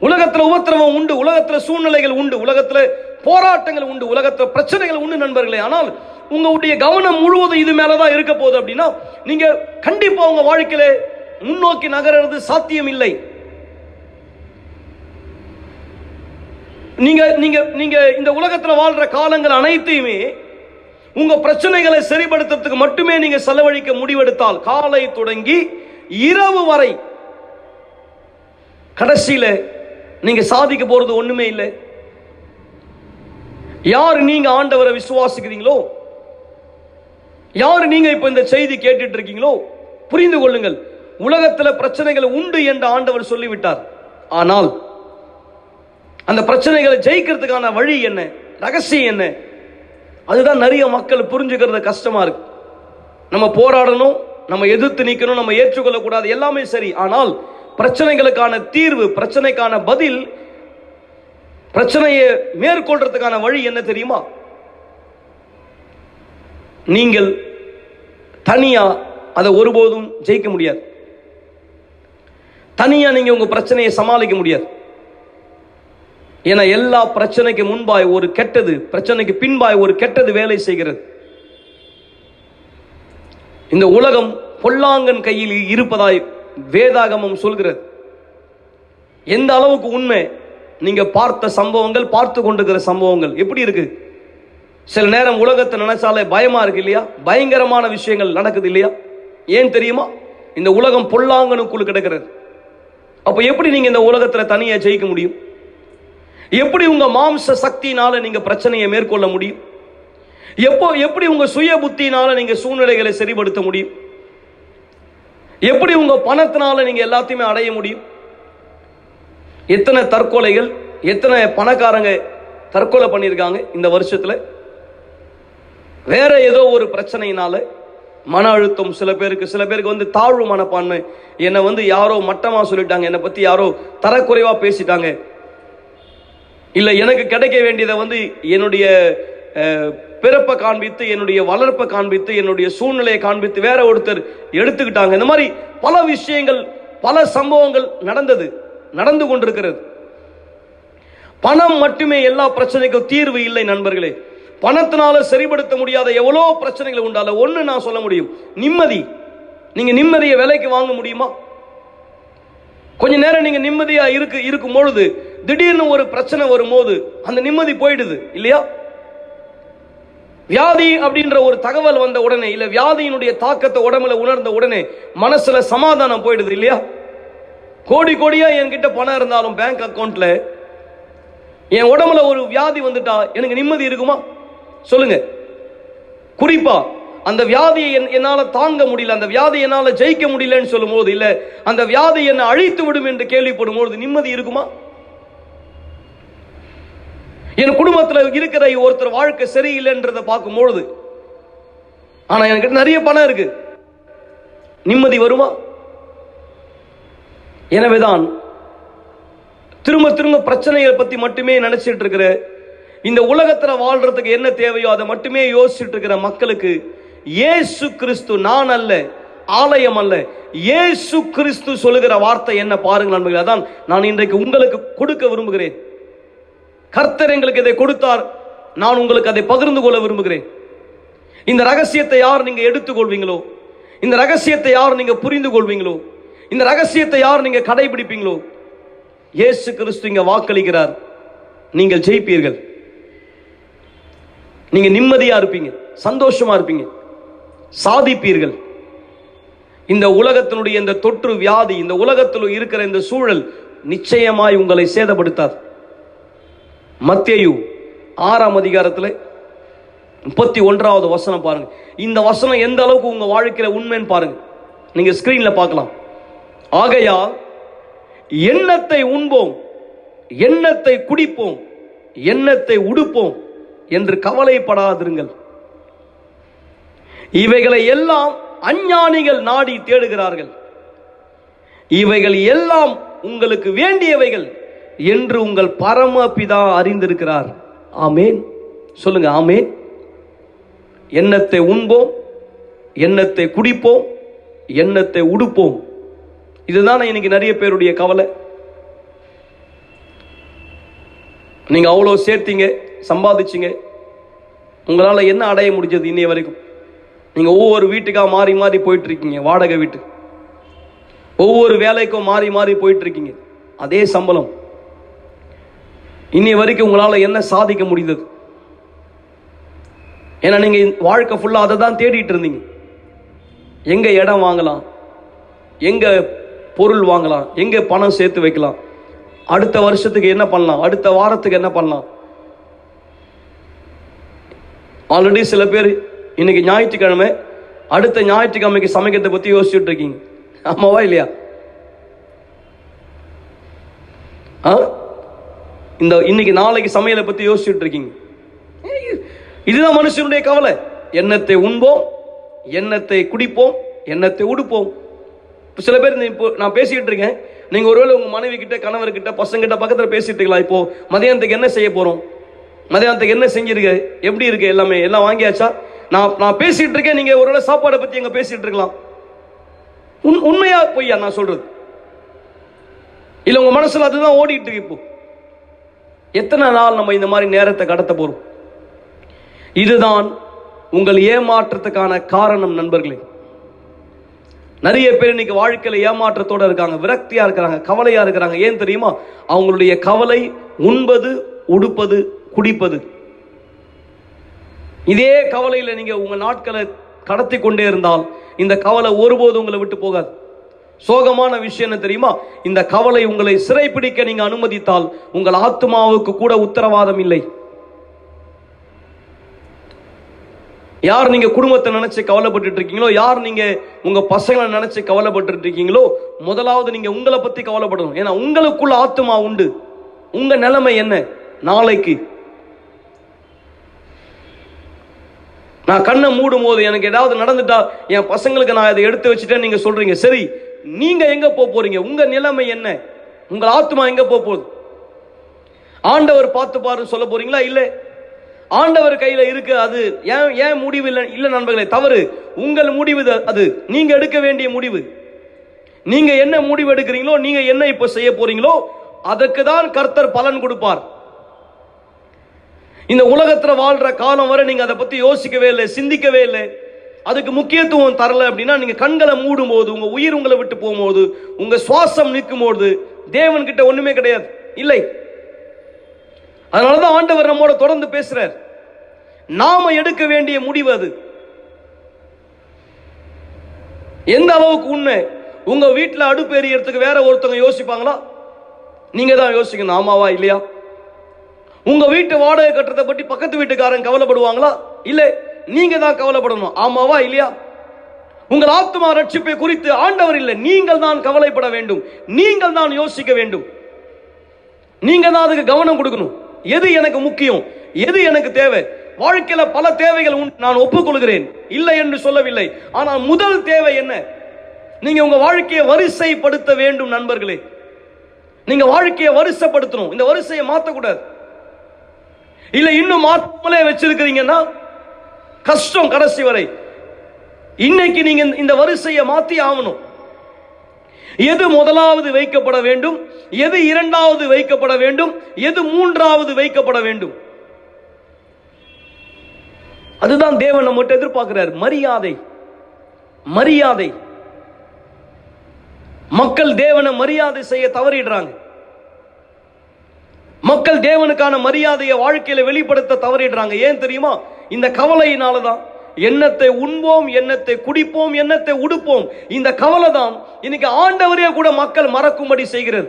உலகத்துல உபத்திரவம் உண்டு, உலகத்துல சூழ்நிலைகள் உண்டு, உலகத்துல போராட்டங்கள் உண்டு, உலகத்துல பிரச்சனைகள் உண்டு நண்பர்களே. ஆனால் உங்களுடைய கவனம் முழுவதும் இது மேலதான் இருக்க போகுது அப்படின்னா, நீங்க கண்டிப்பா உங்க வாழ்க்கையில முன்னோக்கி நகர்றது சாத்தியம் இல்லை. நீங்க நீங்க நீங்க இந்த உலகத்துல வாழ்ற காலங்கள் அனைத்தையுமே உங்க பிரச்சனைகளை சரிபடுத்துறதுக்கு மட்டுமே நீங்க செலவழிக்க முடிவெடுத்தால், காலை தொடங்கி இரவு வரை, கடைசியில நீங்க சாதிக்க போறது ஒண்ணுமே இல்லை. யார் நீங்க ஆண்டவரை விசுவாசிக்கிறீங்களோ, யார் நீங்க இப்ப இந்த செய்தி கேட்டுட்டு இருக்கீங்களோ, புரிந்து கொள்ளுங்கள், உலகத்துல பிரச்சனைகள் உண்டு என்று ஆண்டவர் சொல்லிவிட்டார். ஆனால் அந்த பிரச்சனைகளை ஜெயிக்கிறதுக்கான வழி என்ன, ரகசியம் என்ன, அதுதான் நிறைய மக்கள் புரிஞ்சுக்கிறது கஷ்டமா இருக்கு. நம்ம போராடணும், நம்ம எதிர்த்து நிற்கணும், நம்ம ஏற்றுக்கொள்ளக்கூடாது, எல்லாமே சரி. ஆனால் பிரச்சனைகளுக்கான தீர்வு, பிரச்சனைக்கான பதில், பிரச்சனையை மேற்கொள்றதுக்கான வழி என்ன தெரியுமா? நீங்கள் தனியா அதை ஒருபோதும் ஜெயிக்க முடியாது. தனியா நீங்க உங்க பிரச்சனையை சமாளிக்க முடியாது. ஏன்னா எல்லா பிரச்சனைக்கு முன்பாய் ஒரு கெட்டது, பிரச்சனைக்கு பின்பாய் ஒரு கெட்டது வேலை செய்கிறது. இந்த உலகம் பொல்லாங்கன் கையில் இருப்பதாய் வேதாகமம் சொல்கிறது. எந்த அளவுக்கு உண்மை? நீங்க பார்த்த சம்பவங்கள், பார்த்து கொண்டிருக்கிற சம்பவங்கள் எப்படி இருக்கு? சில நேரம் உலகத்தை நினைச்சாலே பயமா இருக்கு இல்லையா? பயங்கரமான விஷயங்கள் நடக்குது இல்லையா? ஏன் தெரியுமா? இந்த உலகம் பொல்லாங்கனுக்குள் கிடக்கிறது. அப்ப எப்படி நீங்க இந்த உலகத்துல தனியா ஜெயிக்க முடியும்? எப்படி உங்க மாம்ச சக்தியினால நீங்க பிரச்சனையை மேற்கொள்ள முடியும்? எப்படி உங்க சுய புத்தியினால நீங்க சூழ்நிலைகளை சரிபடுத்த முடியும்? எப்படி உங்க பணத்தினால நீங்க எல்லாத்தையுமே அடைய முடியும்? எத்தனை தற்கொலைகள், எத்தனை பணக்காரங்க தற்கொலை பண்ணியிருக்காங்க இந்த வருஷத்துல. வேற ஏதோ ஒரு பிரச்சனையினால மன அழுத்தம். சில பேருக்கு வந்து தாழ்வு மனப்பான்மை. என்னை வந்து யாரோ மட்டமா சொல்லிட்டாங்க, என்னை பத்தி யாரோ தரக்குறைவா பேசிட்டாங்க, இல்ல எனக்கு கிடைக்க வேண்டியதை வந்து என்னுடைய பிறப்பை காண்பித்து, என்னுடைய வளர்ப்பை காண்பித்து, என்னுடைய சூழ்நிலையை காண்பித்து வேற ஒருத்தர் எடுத்துக்கிட்டாங்க. இந்த மாதிரி பல விஷயங்கள், பல சம்பவங்கள் நடந்து கொண்டிருக்கிறது. பணம் மட்டுமே எல்லா பிரச்சனைக்கும் தீர்வு இல்லை நண்பர்களே. பணத்தினால சரிபடுத்த முடியாத எவ்வளோ பிரச்சனைகள் உண்டால ஒண்ணு நான் சொல்ல முடியும், நிம்மதி. நீங்க நிம்மதியை விலைக்கு வாங்க முடியுமா? கொஞ்ச நேரம் நீங்க நிம்மதியா இருக்கும் பொழுது திடீர்னு ஒரு பிரச்சனை வரும்போது அந்த நிம்மதி போயிடுது இல்லையா? வியாதி அப்படின்ற ஒரு தகவல் வந்த உடனே, இல்ல வியாதியினுடைய தாக்கத்தை உடம்புல உணர்ந்த உடனே மனசுல சமாதானம் போயிடுது இல்லையா? கோடி கோடியா என்கிட்ட பணம் இருந்தாலும் பேங்க் அக்கவுண்ட்ல என் உடம்புல ஒரு வியாதி வந்துட்டா எனக்கு நிம்மதி இருக்குமா? சொல்லுங்க. குறிப்பா அந்த வியாதியை என்னால தாங்க முடியல, அந்த வியாதி என்னால ஜெயிக்க முடியலன்னு சொல்லும் போது, இல்ல அந்த வியாதி என்னை அழித்து விடும் என்று கேள்விப்படும் போது நிம்மதி இருக்குமா? என் குடும்பத்தில் இருக்கிற ஒருத்தர் வாழ்க்கை சரியில்லைன்றதை பார்க்கும்பொழுது, ஆனா எனக்கு நிறைய பணம் இருக்கு, நிம்மதி வருமா? எனவேதான் திரும்ப பிரச்சனைகளை பத்தி மட்டுமே நினைச்சிட்டு இருக்கிற, இந்த உலகத்துல வாழ்றதுக்கு என்ன தேவையோ அதை மட்டுமே யோசிச்சுட்டு இருக்கிற மக்களுக்கு இயேசு கிறிஸ்து, நான் அல்ல, ஆலயம் அல்ல, இயேசு கிறிஸ்து சொல்லுகிற வார்த்தை என்ன பாருங்கள் நண்பர்களே. அதான் நான் இன்றைக்கு உங்களுக்கு கொடுக்க விரும்புகிறேன். கர்த்தர் எங்களுக்கு இதை கொடுத்தார், நான் உங்களுக்கு அதை பகிர்ந்து கொள்ள விரும்புகிறேன். இந்த ரகசியத்தை யார் நீங்க எடுத்துக்கொள்வீங்களோ, இந்த ரகசியத்தை யார் நீங்க புரிந்து கொள்வீங்களோ, இந்த ரகசியத்தை யார் நீங்க கடைபிடிப்பீங்களோ, இயேசு கிறிஸ்து இங்க வாக்களிக்கிறார், நீங்கள் ஜெயிப்பீர்கள், நீங்க நிம்மதியா இருப்பீங்க, சந்தோஷமா இருப்பீங்க, சாதிப்பீர்கள். இந்த உலகத்தினுடைய இந்த தொற்று வியாதி, இந்த உலகத்தில் இருக்கிற இந்த சூழல் நிச்சயமாய் உங்களை சேதப்படுத்தாது. மத்தேயு 6ஆம் அதிகாரத்தில் 31வது வசனம் பாருங்க. இந்த வசனம் எந்த அளவுக்கு உங்க வாழ்க்கையில உண்மைன்னு பாருங்க, நீங்க ஸ்கிரீன்ல பார்க்கலாம். ஆகையால் எண்ணத்தை உண்போம், எண்ணத்தை குடிப்போம், எண்ணத்தை உடுப்போம் என்று கவலைப்படாதிருங்கள். இவைகளை எல்லாம் அஞ்ஞானிகள் நாடி தேடுகிறார்கள், இவைகள் எல்லாம் உங்களுக்கு வேண்டியவைகள் என்று உங்கள் பரமபிதா அறிந்திருக்கிறார். ஆமேன். சொல்லுங்க ஆமேன். எண்ணத்தை உண்போம், எண்ணத்தை குடிப்போம், எண்ணத்தை உடுப்போம். இதுதான் இன்னைக்கு நிறைய பேருடைய கவலை. நீங்க அவ்வளோ சேர்த்தீங்க, சம்பாதிச்சிங்க, உங்களால என்ன அடைய முடிஞ்சது இன்னைய வரைக்கும்? நீங்க ஒவ்வொரு வீட்டுக்கா மாறி மாறி போயிட்டு இருக்கீங்க, வாடகை வீட்டு, ஒவ்வொரு வேலைக்கும் மாறி மாறி போயிட்டு இருக்கீங்க, அதே சம்பளம். இன்னைய வரைக்கும் உங்களால என்ன சாதிக்க முடிந்தது? ஏன்னா நீங்க வாழ்க்கை ஃபுல்லா அதை தான் தேடிட்டு இருந்தீங்க. எங்க இடம் வாங்கலாம், எங்க பொருள் வாங்கலாம், எங்க பணம் சேர்த்து வைக்கலாம், அடுத்த வருஷத்துக்கு என்ன பண்ணலாம், அடுத்த வாரத்துக்கு என்ன பண்ணலாம். ஆல்ரெடி சில பேர் இன்னைக்கு ஞாயிற்றுக்கிழமை, அடுத்த ஞாயிற்றுக்கிழமைக்கு சமைக்கிறதை பத்தி யோசிச்சுட்டு இருக்கீங்க. ஆமாவா இல்லையா? இந்த இன்னைக்கு நாளைக்கு சமையலை பத்தி யோசிச்சுட்டு இருக்கீங்க. இதுதான் மனுஷனுடைய கவலை. எண்ணத்தை உண்போம், எண்ணத்தை குடிப்போம், எண்ணத்தை உடுப்போம். சில பேர் இப்போ நான் பேசிட்டு இருக்கேன், நீங்க ஒருவேளை உங்க மனைவி கிட்ட, கணவர்கிட்ட, பசங்கிட்ட பக்கத்துல பேசிட்டு இருக்கலாம். இப்போ மதியானத்துக்கு என்ன செய்ய போறோம், மதியானத்துக்கு என்ன செஞ்சிருக்க, எப்படி இருக்கு, எல்லாமே எல்லாம் வாங்கியாச்சா? நான் பேசிட்டு இருக்கேன், நீங்க ஒருவேளை சாப்பாடை பத்தி எங்க பேசிட்டு இருக்கலாம். உண்மையா பொய்யா நான் சொல்றது? இல்ல உங்க மனசுல அதுதான் ஓடிட்டு இருக்கு. இப்போ எத்தனை நாள் நம்ம இந்த மாதிரி நேரத்தை கடத்த போறோம்? இதுதான் உங்கள் ஏமாற்றத்துக்கான காரணம் நண்பர்களே. நிறைய பேர் இன்னைக்கு வாழ்க்கையில ஏமாற்றத்தோட இருக்காங்க, விரக்தியா இருக்கிறாங்க, கவலையா இருக்கிறாங்க. ஏன் தெரியுமா? அவங்களுடைய கவலை உண்பது, உடுப்பது, குடிப்பது. இதே கவலையில நீங்க உங்க நாட்களை கடத்தி கொண்டே இருந்தால் இந்த கவலை ஒருபோது உங்களை விட்டு போகாது. சோகமான விஷயம் என்ன தெரியுமா? இந்த கவலை உங்களை சிறைப்பிடிக்க நீங்க அனுமதித்தால் உங்கள் ஆத்மாவுக்கு கூட உத்தரவாதம் இல்லை. யார் நீங்க குடும்பத்தை நினைச்சு கவலைப்பட்டு இருக்கீங்களோ, யார் நீங்க உங்க பசங்களை நினைச்சு கவலைப்பட்டு இருக்கீங்களோ, முதலாவது நீங்க உங்களை பத்தி கவலைப்படணும். ஏன்னா உங்களுக்குள்ள ஆத்மா உண்டு. உங்க நிலைமை என்ன நாளைக்கு? நான் கண்ணை மூடும் போது எனக்கு ஏதாவது நடந்துட்டா என் பசங்களுக்கு நான் அதை எடுத்து வச்சுட்டேன் நீங்க சொல்றீங்க, சரி, நீங்க எங்க போறீங்க? உங்க நிலைமை என்ன? உங்க ஆத்மா எங்க போகுது? ஆண்டவர் பார்த்து பாருன்னு சொல்ல போறீங்களா? இல்ல, ஆண்டவர் கையில இருக்கு. அது ஏன் முடிவு இல்லை? இல்ல நண்பர்களே, தவறு. உங்கள் முடிவு அது. நீங்க எடுக்க வேண்டிய முடிவு. நீங்க என்ன முடிவு எடுக்கிறீங்களோ, நீங்க என்ன இப்ப செய்ய போறீங்களோ, அதற்கு தான் கர்த்தர் பலன் கொடுப்பார். இந்த உலகத்துல வாழ்ற காலம் வரை நீங்க அதை பத்தி யோசிக்கவே இல்லை, சிந்திக்கவே இல்லை, அதுக்கு முக்கியத்துவம் தரல அப்படின்னா, நீங்க கண்களை மூடும் போது, உங்க உயிர் உங்களை விட்டு போகும்போது, உங்க சுவாசம் நிற்கும் போது தேவன் கிட்ட ஒண்ணுமே கிடையாது, இல்லை. அதனாலதான் ஆண்டவர் நம்மோட தொடர்ந்து பேசுறார். நாம எடுக்க வேண்டிய முடிவு அது. எந்த அளவுக்கு உண்மை? உங்க வீட்டுல அடுப்பு எரியறதுக்கு வேற ஒருத்தவங்க யோசிப்பாங்களா? நீங்க தான் யோசிக்கணும், ஆமாவா இல்லையா? உங்க வீட்டு வாடகை கட்டுறதை பற்றி பக்கத்து வீட்டுக்காரன் கவலைப்படுவாங்களா? இல்ல, நீங்க தான் கவலைப்படணும், ஆமாவா இல்லையா? உங்கள் ஆத்மா ரட்சிப்பை குறித்து ஆண்டவர் இல்லை, நீங்கள் தான் கவலைப்பட வேண்டும், நீங்கள் தான் யோசிக்க வேண்டும், நீங்க தான் அதுக்கு கவனம் கொடுக்கணும். எது எனக்கு முக்கியம், எது எனக்கு தேவை? வாழ்க்கையில பல தேவைகள் நான் ஒப்புக்கொள்கிறேன், இல்லை என்று சொல்லவில்லை. ஆனால் முதல் தேவை என்ன? நீங்க உங்க வாழ்க்கையை வரிசைப்படுத்த வேண்டும் நண்பர்களே. நீங்க வாழ்க்கையை வரிசைப்படுத்தணும். இந்த வரிசையை மாற்றக்கூடாது. இல்ல இன்னும் மாற்றமே வச்சிருக்கிறீங்கன்னா கஷ்டம் கடைசி வரை. இன்னைக்கு நீங்க இந்த வரிசையை மாத்தி ஆகணும். எது முதலாவது வைக்கப்பட வேண்டும், எது இரண்டாவது வைக்கப்பட வேண்டும், எது மூன்றாவது வைக்கப்பட வேண்டும், அதுதான் தேவன் நம்மகிட்ட எதிர்பார்க்கிறார். மரியாதை, மரியாதை. மக்கள் தேவனை மரியாதை செய்ய தவறிடுறாங்க. மக்கள் தேவனுக்கான மரியாதையை வாழ்க்கையில வெளிப்படுத்த தவறிடுறாங்க. ஏன் தெரியுமா? இந்த கவலையினாலதான். எண்ணத்தை உண்போம், எண்ணத்தை குடிப்போம், எண்ணத்தை உடுப்போம். இந்த கவலை தான் இன்னைக்கு ஆண்டவரே கூட மக்கள் மறக்கும்படி செய்கிறது.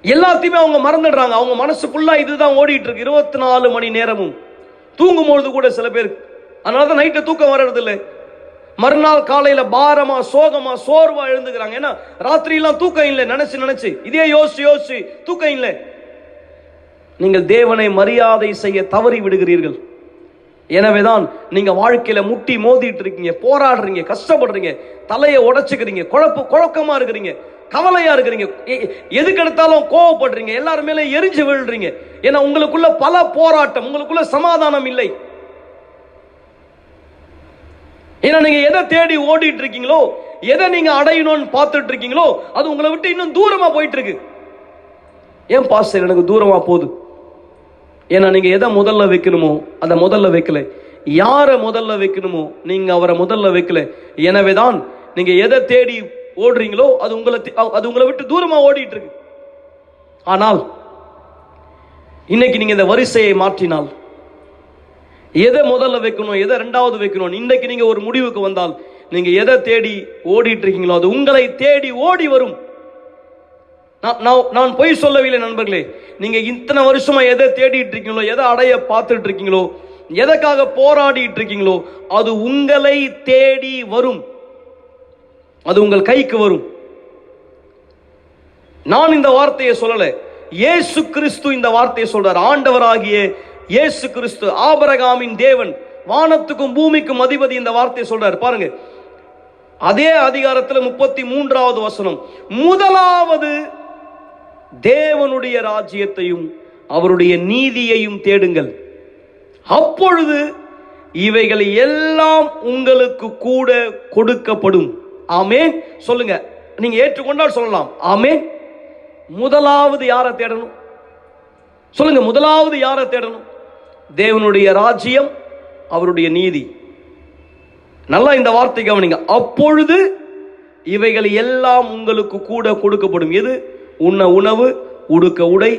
எல்லாத்தையுமே அவங்க மறந்துடுறாங்க. அவங்க மனசு ஃபுல்லா இதுதான் ஓடிட்டு இருக்கு 24 மணி நேரமும். தூங்கும் பொழுது கூட சில பேருக்கு அதனாலதான் நைட்டு தூக்கம் வர்றது இல்லை. மறுநாள் காலையில பாரமா, சோகமா, சோர்வா எழுந்துக்கிறாங்க. ஏன்னா ராத்திரி எல்லாம் தூக்கம் இல்லை, நினைச்சு நினைச்சு இதே யோசிச்சு யோசிச்சு தூக்கம் இல்லை. நீங்கள் தேவனை மரியாதை செய்ய தவறி விடுகிறீர்கள். எனவேதான் நீங்க வாழ்க்கையில முட்டி மோதிட்டு இருக்கீங்க, போராடுறீங்க, கஷ்டப்படுறீங்க, தலையை உடைச்சுக்கிறீங்க, குழப்பமா இருக்கிறீங்க, கவலையா இருக்கிறீங்க, எதுக்கு எடுத்தாலும் கோவப்படுறீங்க, எல்லாரும் மேல எரிஞ்சு விழுறீங்க. ஏன்னா உங்களுக்குள்ள பல போராட்டம், உங்களுக்குள்ள சமாதானம் இல்லை. ஏன்னா நீங்க எதை தேடி ஓடிட்டு இருக்கீங்களோ, எதை நீங்க அடையணும்னு பார்த்துட்டு இருக்கீங்களோ, அது உங்களை விட்டு இன்னும் தூரமா போயிட்டு இருக்கு. ஏன் பாஸ்டர் எனக்கு தூரமா போகுது? ஏன்னா நீங்க எதை முதல்ல வைக்கணுமோ அதை முதல்ல வைக்கல. யாரை முதல்ல வைக்கணுமோ நீங்க அவரை முதல்ல வைக்கல. எனவேதான் நீங்க எதை தேடி ஓடுறீங்களோ அது உங்களை விட்டு தூரமா ஓடிட்டு இருக்கு. ஆனால் இன்னைக்கு நீங்க இந்த வரிசையை மாற்றினால், எதை முதல்ல வைக்கணும், எதை ரெண்டாவது வைக்கணும், இன்னைக்கு நீங்க ஒரு முடிவுக்கு வந்தால், நீங்க எதை தேடி ஓடிட்டு இருக்கீங்களோ அது உங்களை தேடி ஓடி வரும். நான் பொய் சொல்லவில்லை நண்பர்களே. நீங்க இத்தனை வருஷமா எதை தேடிட்டு இருக்கீங்களோ, எதை அடைய பார்த்துட்டு இருக்கீங்களோ, எதற்காக போராடிட்டு இருக்கீங்களோ, அது உங்களை தேடி வரும். அது உங்கள் கைக்கு வரும். நான் இந்த வார்த்தையை சொல்லல, இயேசு கிறிஸ்து இந்த வார்த்தையை சொல்றார். ஆண்டவராகிய இயேசு கிறிஸ்து, ஆபிரகாமின் தேவன், வானத்துக்கும் பூமிக்கும் அதிபதி, இந்த வார்த்தையை சொல்றார். பாருங்க, அதே அதிகாரத்தில் 33வது வசனம், முதலாவது தேவனுடைய ராஜ்யத்தையும் அவருடைய நீதியையும் தேடுங்கள், அப்பொழுது இவைகள் எல்லாம் உங்களுக்கு கூட கொடுக்கப்படும். ஆமென். சொல்லுங்க, நீங்க ஏற்றுக்கொண்டால் சொல்லலாம் ஆமென். முதலாவது யாரை தேடணும்? சொல்லுங்க, முதலாவது யாரை தேடணும்? தேவனுடைய ராஜ்யம், அவருடைய நீதி. நல்லா இந்த வார்த்தை கவனிங்க. அப்பொழுது இவைகள் எல்லாம் உங்களுக்கு கூட கொடுக்கப்படும். எது? உண்ண உணவு, உடுக்க உடை,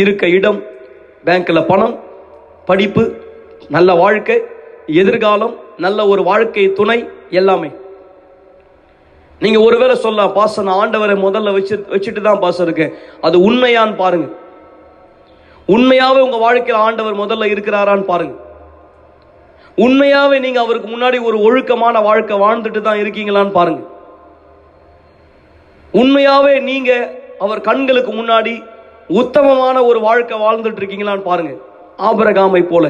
இருக்க இடம், பேங்க்ல பணம், படிப்பு, நல்ல வாழ்க்கை, எதிர்காலம், நல்ல ஒரு வாழ்க்கை துணை, எல்லாமே. நீங்க ஒருவேளை சொல்லலாம், பாஸ்டர் நான் ஆண்டவரை முதல்ல வச்சுட்டு தான் பாஸ்டர் இருக்கேன். அது உண்மையான்னு பாருங்க. உண்மையாவே உங்க வாழ்க்கையில் ஆண்டவர் முதல்ல இருக்கிறாரான்னு பாருங்க. உண்மையாவே நீங்க அவருக்கு முன்னாடி ஒரு ஒழுக்கமான வாழ்க்கை வாழ்ந்துட்டு தான் இருக்கீங்களான்னு பாருங்க. உண்மையாவே நீங்க அவர் கண்களுக்கு முன்னாடி உத்தமமான ஒரு வாழ்க்கை வாழ்ந்துட்டு இருக்கீங்களான்னு பாருங்க. ஆபிரகாமை போல.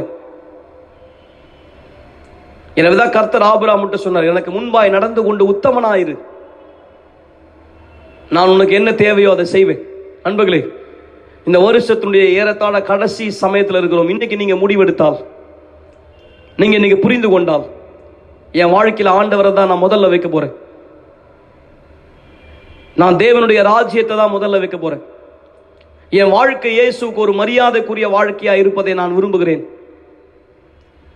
எனவேதான் கர்த்தர் ஆபிரகாம்கிட்ட சொன்னார், எனக்கு முன்பாய் நடந்து கொண்டு உத்தமனாயிரு, நான் உனக்கு என்ன தேவையோ அதை செய்வேன். அன்பர்களே, இந்த வருஷத்தினுடைய ஏறத்தாழ கடைசி சமயத்தில் இருக்கிறோம். இன்னைக்கு நீங்க முடிவெடுத்தால், நீங்க இன்னைக்கு புரிந்து கொண்டால், என் வாழ்க்கையில் ஆண்டவரை தான் நான் முதல்ல வைக்க போறேன், நான் தேவனுடைய ராஜ்யத்தை தான் முதல்ல வைக்க போறேன், என் வாழ்க்கை இயேசுக்கு ஒரு மரியாதைக்குரிய வாழ்க்கையா இருப்பதை நான் விரும்புகிறேன்,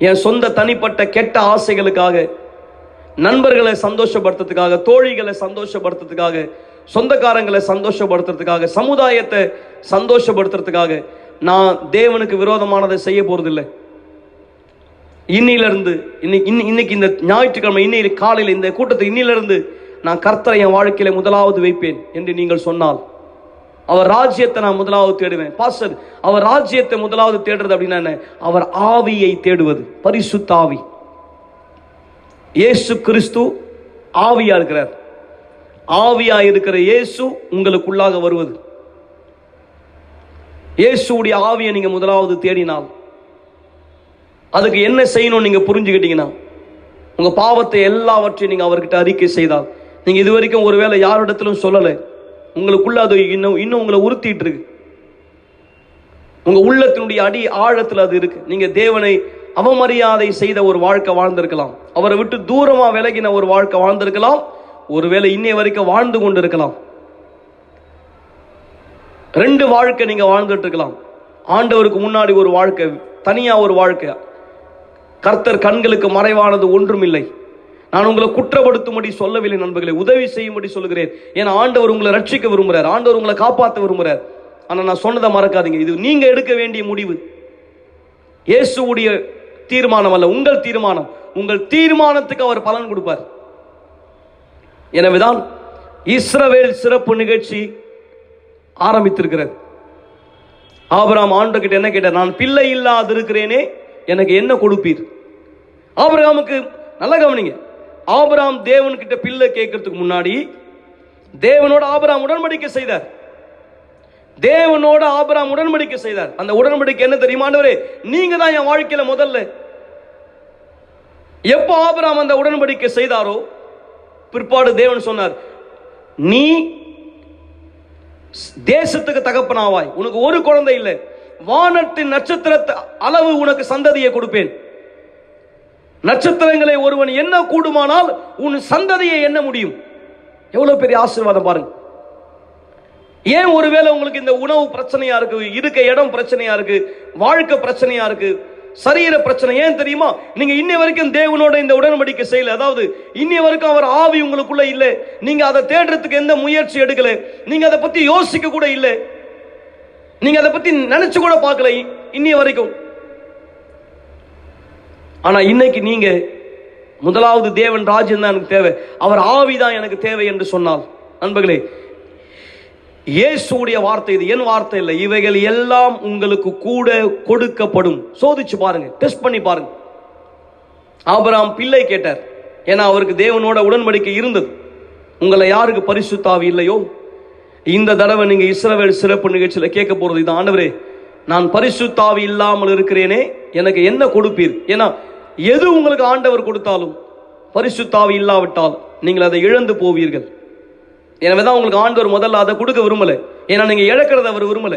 என் சொந்த தனிப்பட்ட கெட்ட ஆசைகளுக்காக, நண்பர்களை சந்தோஷப்படுத்துறதுக்காக, தோழிகளை சந்தோஷப்படுத்துறதுக்காக, சொந்தக்காரங்களை சந்தோஷப்படுத்துறதுக்காக, சமுதாயத்தை சந்தோஷப்படுத்துறதுக்காக நான் தேவனுக்கு விரோதமானதை செய்ய போறதில்லை. இன்னிலிருந்து இன்னைக்கு இந்த ஞாயிற்றுக்கிழமை, இன்னைக்கு காலையில் இந்த கூட்டத்தை இன்னிலிருந்து நான் கர்த்தரை என் வாழ்க்கையில முதலாவது வைப்பேன் என்று நீங்கள் சொன்னால், அவர் ராஜ்யத்தை நான் முதலாவது தேடுவேன். பாஸ்டர், அவர் ராஜ்யத்தை முதலாவது தேடுறது அப்படின்னா என்ன? அவர் ஆவியை தேடுவது, பரிசுத்த ஆவி. இயேசு கிறிஸ்து ஆவியா இருக்கிறார். ஆவியா இருக்கிற இயேசு உங்களுக்குள்ளாக வருவது. இயேசுடைய ஆவியை நீங்க முதலாவது தேடினால், அதுக்கு என்ன செய்யணும் நீங்க புரிஞ்சுக்கிட்டீங்கன்னா, உங்க பாவத்தை எல்லாவற்றையும் நீங்க அவர்கிட்ட அறிக்கை செய்தால், நீங்க இதுவரைக்கும் ஒருவேளை யாரிடத்திலும் சொல்லலை, உங்களுக்குள்ள அது இன்னும் உங்களை உறுத்திட்டு இருக்கு, உங்க உள்ளத்தினுடைய அடி ஆழத்தில் அது இருக்கு. நீங்க தேவனை அவமரியாதை செய்த ஒரு வாழ்க்கை வாழ்ந்திருக்கலாம், அவரை விட்டு தூரமா விலகின ஒரு வாழ்க்கை வாழ்ந்திருக்கலாம், ஒருவேளை இன்னைய வரைக்கும் வாழ்ந்து கொண்டு இருக்கலாம். ரெண்டு வாழ்க்கை நீங்க வாழ்ந்துட்டு இருக்கலாம். ஆண்டவருக்கு முன்னாடி ஒரு வாழ்க்கை, தனியா ஒரு வாழ்க்கை. கர்த்தர் கண்களுக்கு மறைவானது ஒன்றும் இல்லை. நான் உங்களை குற்றப்படுத்தும்படி சொல்லவில்லை நண்பர்களை, உதவி செய்யும்படி சொல்லுகிறேன். ஏன்னா ஆண்டவர் உங்களை ரட்சிக்க விரும்புகிறார், ஆண்டவர் உங்களை காப்பாற்ற விரும்புகிறார். ஆனா நான் சொன்னதை மறக்காதீங்க, இது நீங்க எடுக்க வேண்டிய முடிவு. இயேசுவுடைய தீர்மானம் அல்ல, உங்கள் தீர்மானம். உங்கள் தீர்மானத்துக்கு அவர் பலன் கொடுப்பார். எனவேதான் இஸ்ரவேல் சிறப்பு நிகழ்ச்சி ஆரம்பித்திருக்கிறது. ஆபிரகாம் ஆண்டவர்கிட்ட என்ன கேட்டார்? நான் பிள்ளை இல்லாது இருக்கிறேனே, எனக்கு என்ன கொடுப்பீர்? ஆபிரகாமுக்கு நல்லா கவனிங்க, ஆபிரகாம் தேவன்கிட்ட பிள்ளை கேட்கறதுக்கு முன்னாடி தேவனோட ஆபிரகாம் உடன்படிக்கை செய்தார். தேவனோட ஆபிரகாம் உடன்படிக்கை செய்தார். அந்த உடன்படிக்கை என்ன தெரியுமா? ஆண்டவரே, நீங்க தான் என் வாழ்க்கையில முதல்ல. எப்போ ஆபிரகாம் அந்த உடன்படிக்கை செய்தாரோ, பிற்பாடு தேவன் சொன்னார், நீ தேசத்துக்கு தகப்பனாவாய், உனக்கு ஒரு குழந்தை இல்லை, வானத்தின் நட்சத்திரத்தை அளவு உனக்கு சந்ததியை கொடுப்பேன். நட்சத்திரங்களை ஒருவன் என்ன கூடுமானால் உன் சந்ததியை என்ன முடியும்? எவ்வளவு பெரிய ஆசீர்வாதம் பாருங்க. ஏன் ஒருவேளை உங்களுக்கு இந்த உணவு பிரச்சனையா இருக்கு, இருக்க இடம் பிரச்சனையா இருக்கு, வாழ்க்கை பிரச்சனையா இருக்கு, சரீர பிரச்சனை, ஏன் தெரியுமா? நீங்க இன்னை வரைக்கும் தேவனோட இந்த உடன்படிக்கை செய்யல. அதாவது இன்னை வரைக்கும் அவர் ஆவி உங்களுக்குள்ள இல்லை, நீங்க அதை தேடுறதுக்கு எந்த முயற்சி எடுக்கல, நீங்க அதை பத்தி யோசிக்க கூட இல்லை, நீங்க அதை பத்தி நினைச்சு கூட பார்க்கல இன்னைய வரைக்கும். ஆனா இன்னைக்கு நீங்க முதலாவது தேவன் ராஜ்யம் தான் எனக்கு தேவை, அவர் ஆவிதான் எனக்கு தேவை என்று சொன்னால், நண்பர்களே, இயேசுடைய வார்த்தை இது, என் வார்த்தை இல்லை. இவைகள் எல்லாம் உங்களுக்கு கூட கொடுக்கப்படும். சோதிச்சு பாருங்க, டெஸ்ட் பண்ணி பாருங்க. ஆபிரகாம் பிள்ளை கேட்டார், ஏன்னா அவருக்கு தேவனோட உடன்படிக்கை இருந்தது. உங்களை யாருக்கு பரிசுத்த ஆவி இல்லையோ, இந்த தடவை நீங்க இஸ்ரவேல் சிறப்பு நிகழ்ச்சியில கேட்க போறது இது, ஆண்டவரே, நான் பரிசுத்த ஆவி இல்லாமல் இருக்கிறேனே, எனக்கு என்ன கொடுப்பீர்? ஏன்னா எது உங்களுக்கு ஆண்டவர் கொடுத்தாலும் பரிசுத்த ஆவி இல்லாவிட்டால் நீங்கள் அதை இழந்து போவீர்கள். எனவேதான் உங்களுக்கு ஆண்டவர் முதல்ல அதை கொடுக்க விரும்பல. ஏன்னா நீங்க இழக்கிறத அவர் விரும்பல.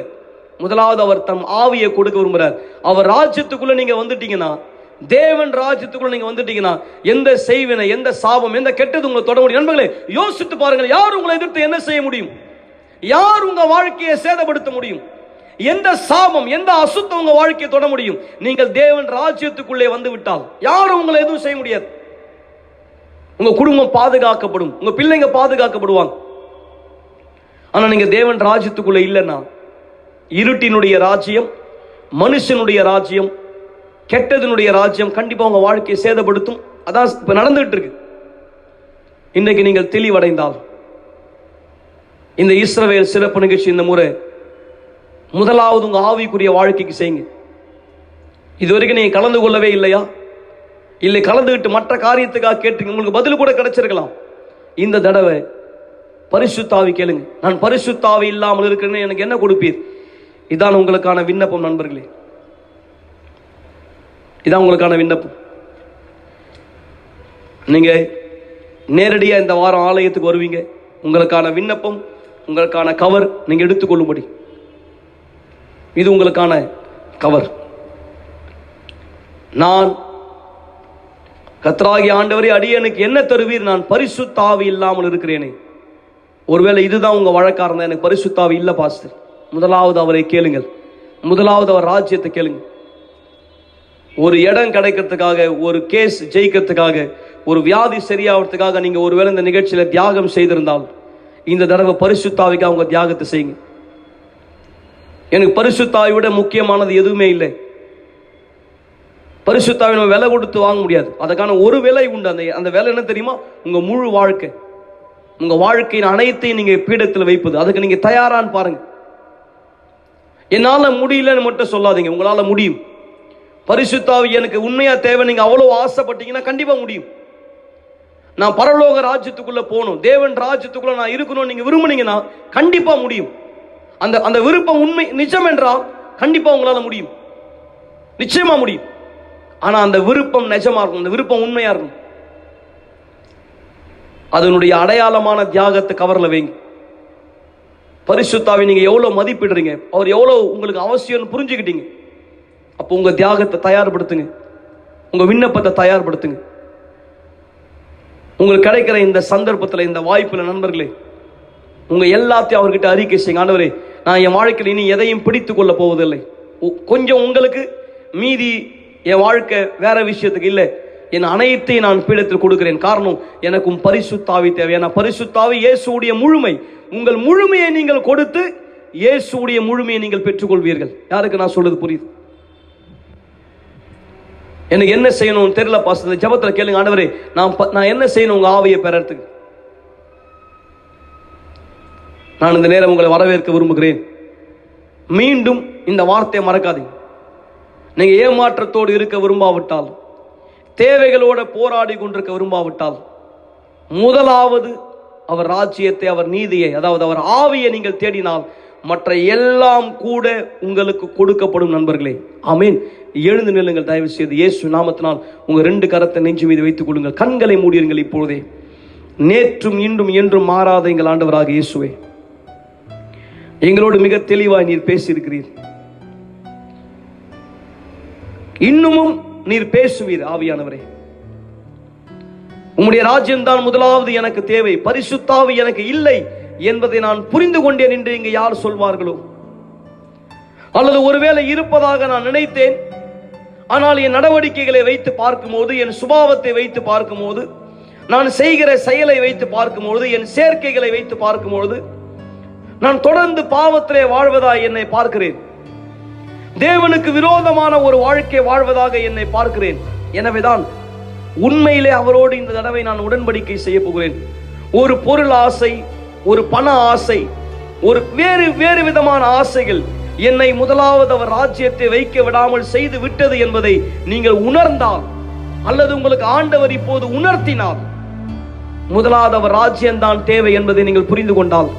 முதலாவது அவர் தம் ஆவியை கொடுக்க விரும்புறார். அவர் ராஜ்யத்துக்குள்ள நீங்க வந்துட்டீங்கன்னா, தேவன் ராஜ்யத்துக்குள்ள நீங்க வந்துட்டீங்கன்னா, எந்த செய்வினை, எந்த சாபம், எந்த கெட்டது உங்களை தொட முடியும்? நண்பர்களே, யோசித்து பாருங்கள், யார் உங்களை எதிர்த்து என்ன செய்ய முடியும்? யார் உங்க வாழ்க்கையை சேதப்படுத்த முடியும்? எந்த சாபம், எந்த அசுத்தம் உங்க வாழ்க்கையை தொட முடியும்? நீங்கள் தேவன் ராஜ்யத்துக்குள்ளே வந்து விட்டால் யாரும் உங்களை எதுவும் செய்ய முடியாது. உங்க குடும்பம் பாதுகாக்கப்படும், உங்க பிள்ளைங்க பாதுகாக்கப்படுவாங்க. ஆனா நீங்க தேவன் ராஜ்யத்துக்குள்ள இல்லைன்னா, இருட்டினுடைய ராஜ்யம், மனுஷனுடைய ராஜ்யம், கெட்டதனுடைய ராஜ்யம் கண்டிப்பா உங்க வாழ்க்கையை சேதப்படுத்தும். அதான் இப்ப நடந்துட்டு இருக்கு. இன்றைக்கு நீங்கள் தெளிவடைந்தால், இந்த இஸ்ரவேல் சிறப்பு நிகழ்ச்சி இந்த முறை முதலாவது உங்க ஆவிக்குரிய வாழ்க்கைக்கு செய்யுங்க. இதுவரைக்கும் நீங்க கலந்து கொள்ளவே இல்லையா? இல்லை கலந்துகிட்டு மற்ற காரியத்துக்காக கேட்டீங்க, உங்களுக்கு பதில் கூட கிடைச்சிருக்கலாம். இந்த தடவை பரிசுத்த ஆவி கேளுங்க. நான் பரிசுத்த ஆவி இல்லாமல் இருக்கிறேன்னு எனக்கு என்ன கொடுப்பீர்? இதான் உங்களுக்கான விண்ணப்பம் நண்பர்களே, இதான் உங்களுக்கான விண்ணப்பம். நீங்க நேரடியா இந்த வாரம் ஆலயத்துக்கு வருவீங்க. உங்களுக்கான விண்ணப்பம், உங்களுக்கான கவர் நீங்க எடுத்துக்கொள்ளும்படி இது உங்களுக்கான கவர். நான் கர்த்தராகிய ஆண்டவரே, அடியேனுக்கு என்ன தருவீர்? நான் பரிசுத்த ஆவி இல்லாமல் இருக்கிறேனே. ஒருவேளை இதுதான் உங்க வழக்கா இருந்தா, எனக்கு பரிசுத்த ஆவி இல்ல பாஸ்டர், முதலாவது அவரை கேளுங்கள். முதலாவது அவர் ராஜ்யத்தை கேளுங்க. ஒரு இடம் கிடைக்கிறதுக்காக, ஒரு கேஸ் ஜெயிக்கிறதுக்காக, ஒரு வியாதி சரியாகிறதுக்காக நீங்க ஒருவேளை இந்த நிகழ்ச்சியில தியாகம் செய்திருந்தால், இந்த தடவை பரிசுத்த ஆவிக்கு அவங்க தியாகத்தை செய்யுங்க. எனக்கு பரிசுத்த ஆவியை விட முக்கியமானது எதுவுமே இல்லை. பரிசுத்த ஆவியை நம்ம விலை கொடுத்து வாங்க முடியாது. அதுக்கான ஒரு விலை உண்டு. அந்த விலை என்ன தெரியுமா? உங்க முழு வாழ்க்கை, உங்க வாழ்க்கையின் அனைத்தையும் நீங்க பீடத்தில் வைப்பது. அதுக்கு நீங்க தயாரான்னு பாருங்க. என்னால முடியலன்னு மட்டும் சொல்லாதீங்க, உங்களால முடியும். பரிசுத்த ஆவி எனக்கு உண்மையா தேவை, நீங்க அவ்வளவு ஆசைப்பட்டீங்கன்னா கண்டிப்பா முடியும். நான் பரலோக ராஜ்யத்துக்குள்ள போகணும், தேவன் ராஜ்யத்துக்குள்ள நான் இருக்கணும் நீங்க விரும்புனீங்கன்னா கண்டிப்பா முடியும். அந்த விருப்பம் உண்மை நிஜம் என்றால் கண்டிப்பா உங்களால முடியும், நிச்சயமா முடியும். ஆனா அந்த விருப்பம் நிஜமா இருக்கும், அந்த விருப்பம் உண்மையா இருக்கும். அதனுடைய அடையாளமான தியாகத்தை கவர்ல வைங்க. பரிசுத்தாவை நீங்க எவ்வளவு மதிப்பிடுறீங்க, அவர் எவ்வளவு உங்களுக்கு அவசியம் புரிஞ்சுக்கிட்டீங்க. அப்போ உங்க தியாகத்தை தயார்படுத்துங்க, உங்க விண்ணப்பத்தை தயார்படுத்துங்க. உங்களுக்கு கிடைக்கிற இந்த சந்தர்ப்பத்தில், இந்த வாய்ப்புல நண்பர்களே, உங்க எல்லாத்தையும் அவர்கிட்ட அறிக்கை செய்யுங்க. ஆண்டவரே, நான் என் வாழ்க்கையில் இனி எதையும் பிடித்துக் கொள்ள போவதில்லை. கொஞ்சம் உங்களுக்கு மீதி என் வாழ்க்கை வேற விஷயத்துக்கு இல்லை, என் அனைத்தையும் நான் பீடத்தில் கொடுக்கிறேன். காரணம், எனக்கும் பரிசுத்தாவி தேவை. ஏன்னா பரிசுத்தாவி இயேசுடைய முழுமை. உங்கள் முழுமையை நீங்கள் கொடுத்து இயேசுடைய முழுமையை நீங்கள் பெற்றுக்கொள்வீர்கள். யாருக்கு நான் சொல்றது புரியுது? எனக்கு என்ன செய்யணும் தெரியல பாஸ்டர், ஜெபத்துல கேளுங்க. ஆண்டவரே, நான் என்ன செய்யணும் உங்க ஆவியை பெறறதுக்கு? நான் இந்த நேரம் உங்களை வரவேற்க விரும்புகிறேன். மீண்டும் இந்த வார்த்தையை மறக்காதீங்க. நீங்க ஏமாற்றத்தோடு இருக்க விரும்பாவிட்டால், தேவைகளோட போராடி கொண்டிருக்க விரும்பாவிட்டால், முதலாவது அவர் ராஜ்யத்தை, அவர் நீதியை, அதாவது அவர் ஆவியை நீங்கள் தேடினால் மற்ற எல்லாம் கூட உங்களுக்கு கொடுக்கப்படும். நண்பர்களே, ஆமென். எழுந்து நில்லுங்கள் தயவு செய்து. இயேசு நாமத்தினால் உங்க ரெண்டு கரத்தை நெஞ்சு மீது வைத்துக் கொள்ளுங்கள். கண்களை மூடியுங்கள் இப்பொழுதே. நேற்றும் இன்றும் என்றும் மாறாத எங்கள் ஆண்டவராக இயேசுவே, எங்களோடு மிக தெளிவாய் நீர் பேசியிருக்கிறீர். இன்னமும் நீர் பேசுவீர். ஆவியானவரே, உம்முடைய ராஜ்யம் தான் முதலாவது எனக்கு தேவை, பரிசுத்தாவி எனக்கு இல்லை என்பதை நான் புரிந்து கொண்டேன் என்று இங்கு யார் சொல்வார்களோ, அல்லது ஒருவேளை இருப்பதாக நான் நினைத்தேன், ஆனால் என் நடவடிக்கைகளை வைத்து பார்க்கும்போது, என் சுபாவத்தை வைத்து பார்க்கும்போது, நான் செய்கிற செயலை வைத்து பார்க்கும்போது, என் சேர்க்கைகளை வைத்து பார்க்கும்போது, நான் தொடர்ந்து பாவத்திலே வாழ்வதாக என்னை பார்க்கிறேன். தேவனுக்கு விரோதமான ஒரு வாழ்க்கை வாழ்வதாக என்னை பார்க்கிறேன். எனவேதான் உண்மையிலே அவரோடு இந்த தடவை நான் உடன்படிக்கை செய்ய போகிறேன். ஒரு பொருள் ஆசை, ஒரு பண ஆசை, ஒரு வேறு விதமான ஆசைகள் என்னை முதலாவது அவர் ராஜ்யத்தை வைக்க விடாமல் செய்து விட்டது என்பதை நீங்கள் உணர்ந்தால், அல்லது உங்களுக்கு ஆண்டவர் இப்போது உணர்த்தினால், முதலாவது அவர் ராஜ்யம்தான் தேவை என்பதை நீங்கள் புரிந்து கொண்டால்,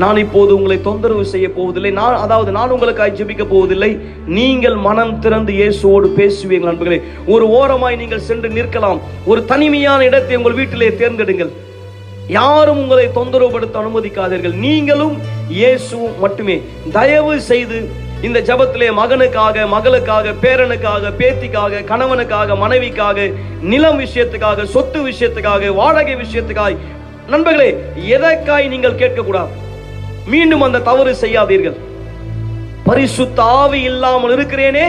நான் இப்போது உங்களை தொந்தரவு செய்ய போவதில்லை. நான் உங்களுக்காக ஜெபிக்க போவதில்லை. நீங்கள் மனம் திறந்து இயேசுவோடு பேசுவீர்கள். நண்பர்களே, ஒரு ஓரமாய் நீங்கள் சென்று நிற்கலாம். ஒரு தனிமையான இடத்தை உங்கள் வீட்டிலே தேர்ந்தெடுங்கள். யாரும் உங்களை தொந்தரவுபடுத்த அனுமதிக்காதீர்கள். நீங்களும் இயேசுவும் மட்டுமே. தயவு செய்து இந்த ஜெபத்திலே மகனுக்காக, மகளுக்காக, பேரனுக்காக, பேத்திக்காக, கணவனுக்காக, மனைவிக்காக, நிலம் விஷயத்துக்காக, சொத்து விஷயத்துக்காக, வாடகை விஷயத்துக்காக, நண்பர்களே, எதற்காய் நீங்கள் கேட்கக்கூடாது. மீண்டும் அந்த தவறு செய்யாதீர்கள். பரிசுத்த ஆவி இல்லாமல் இருக்கிறேனே,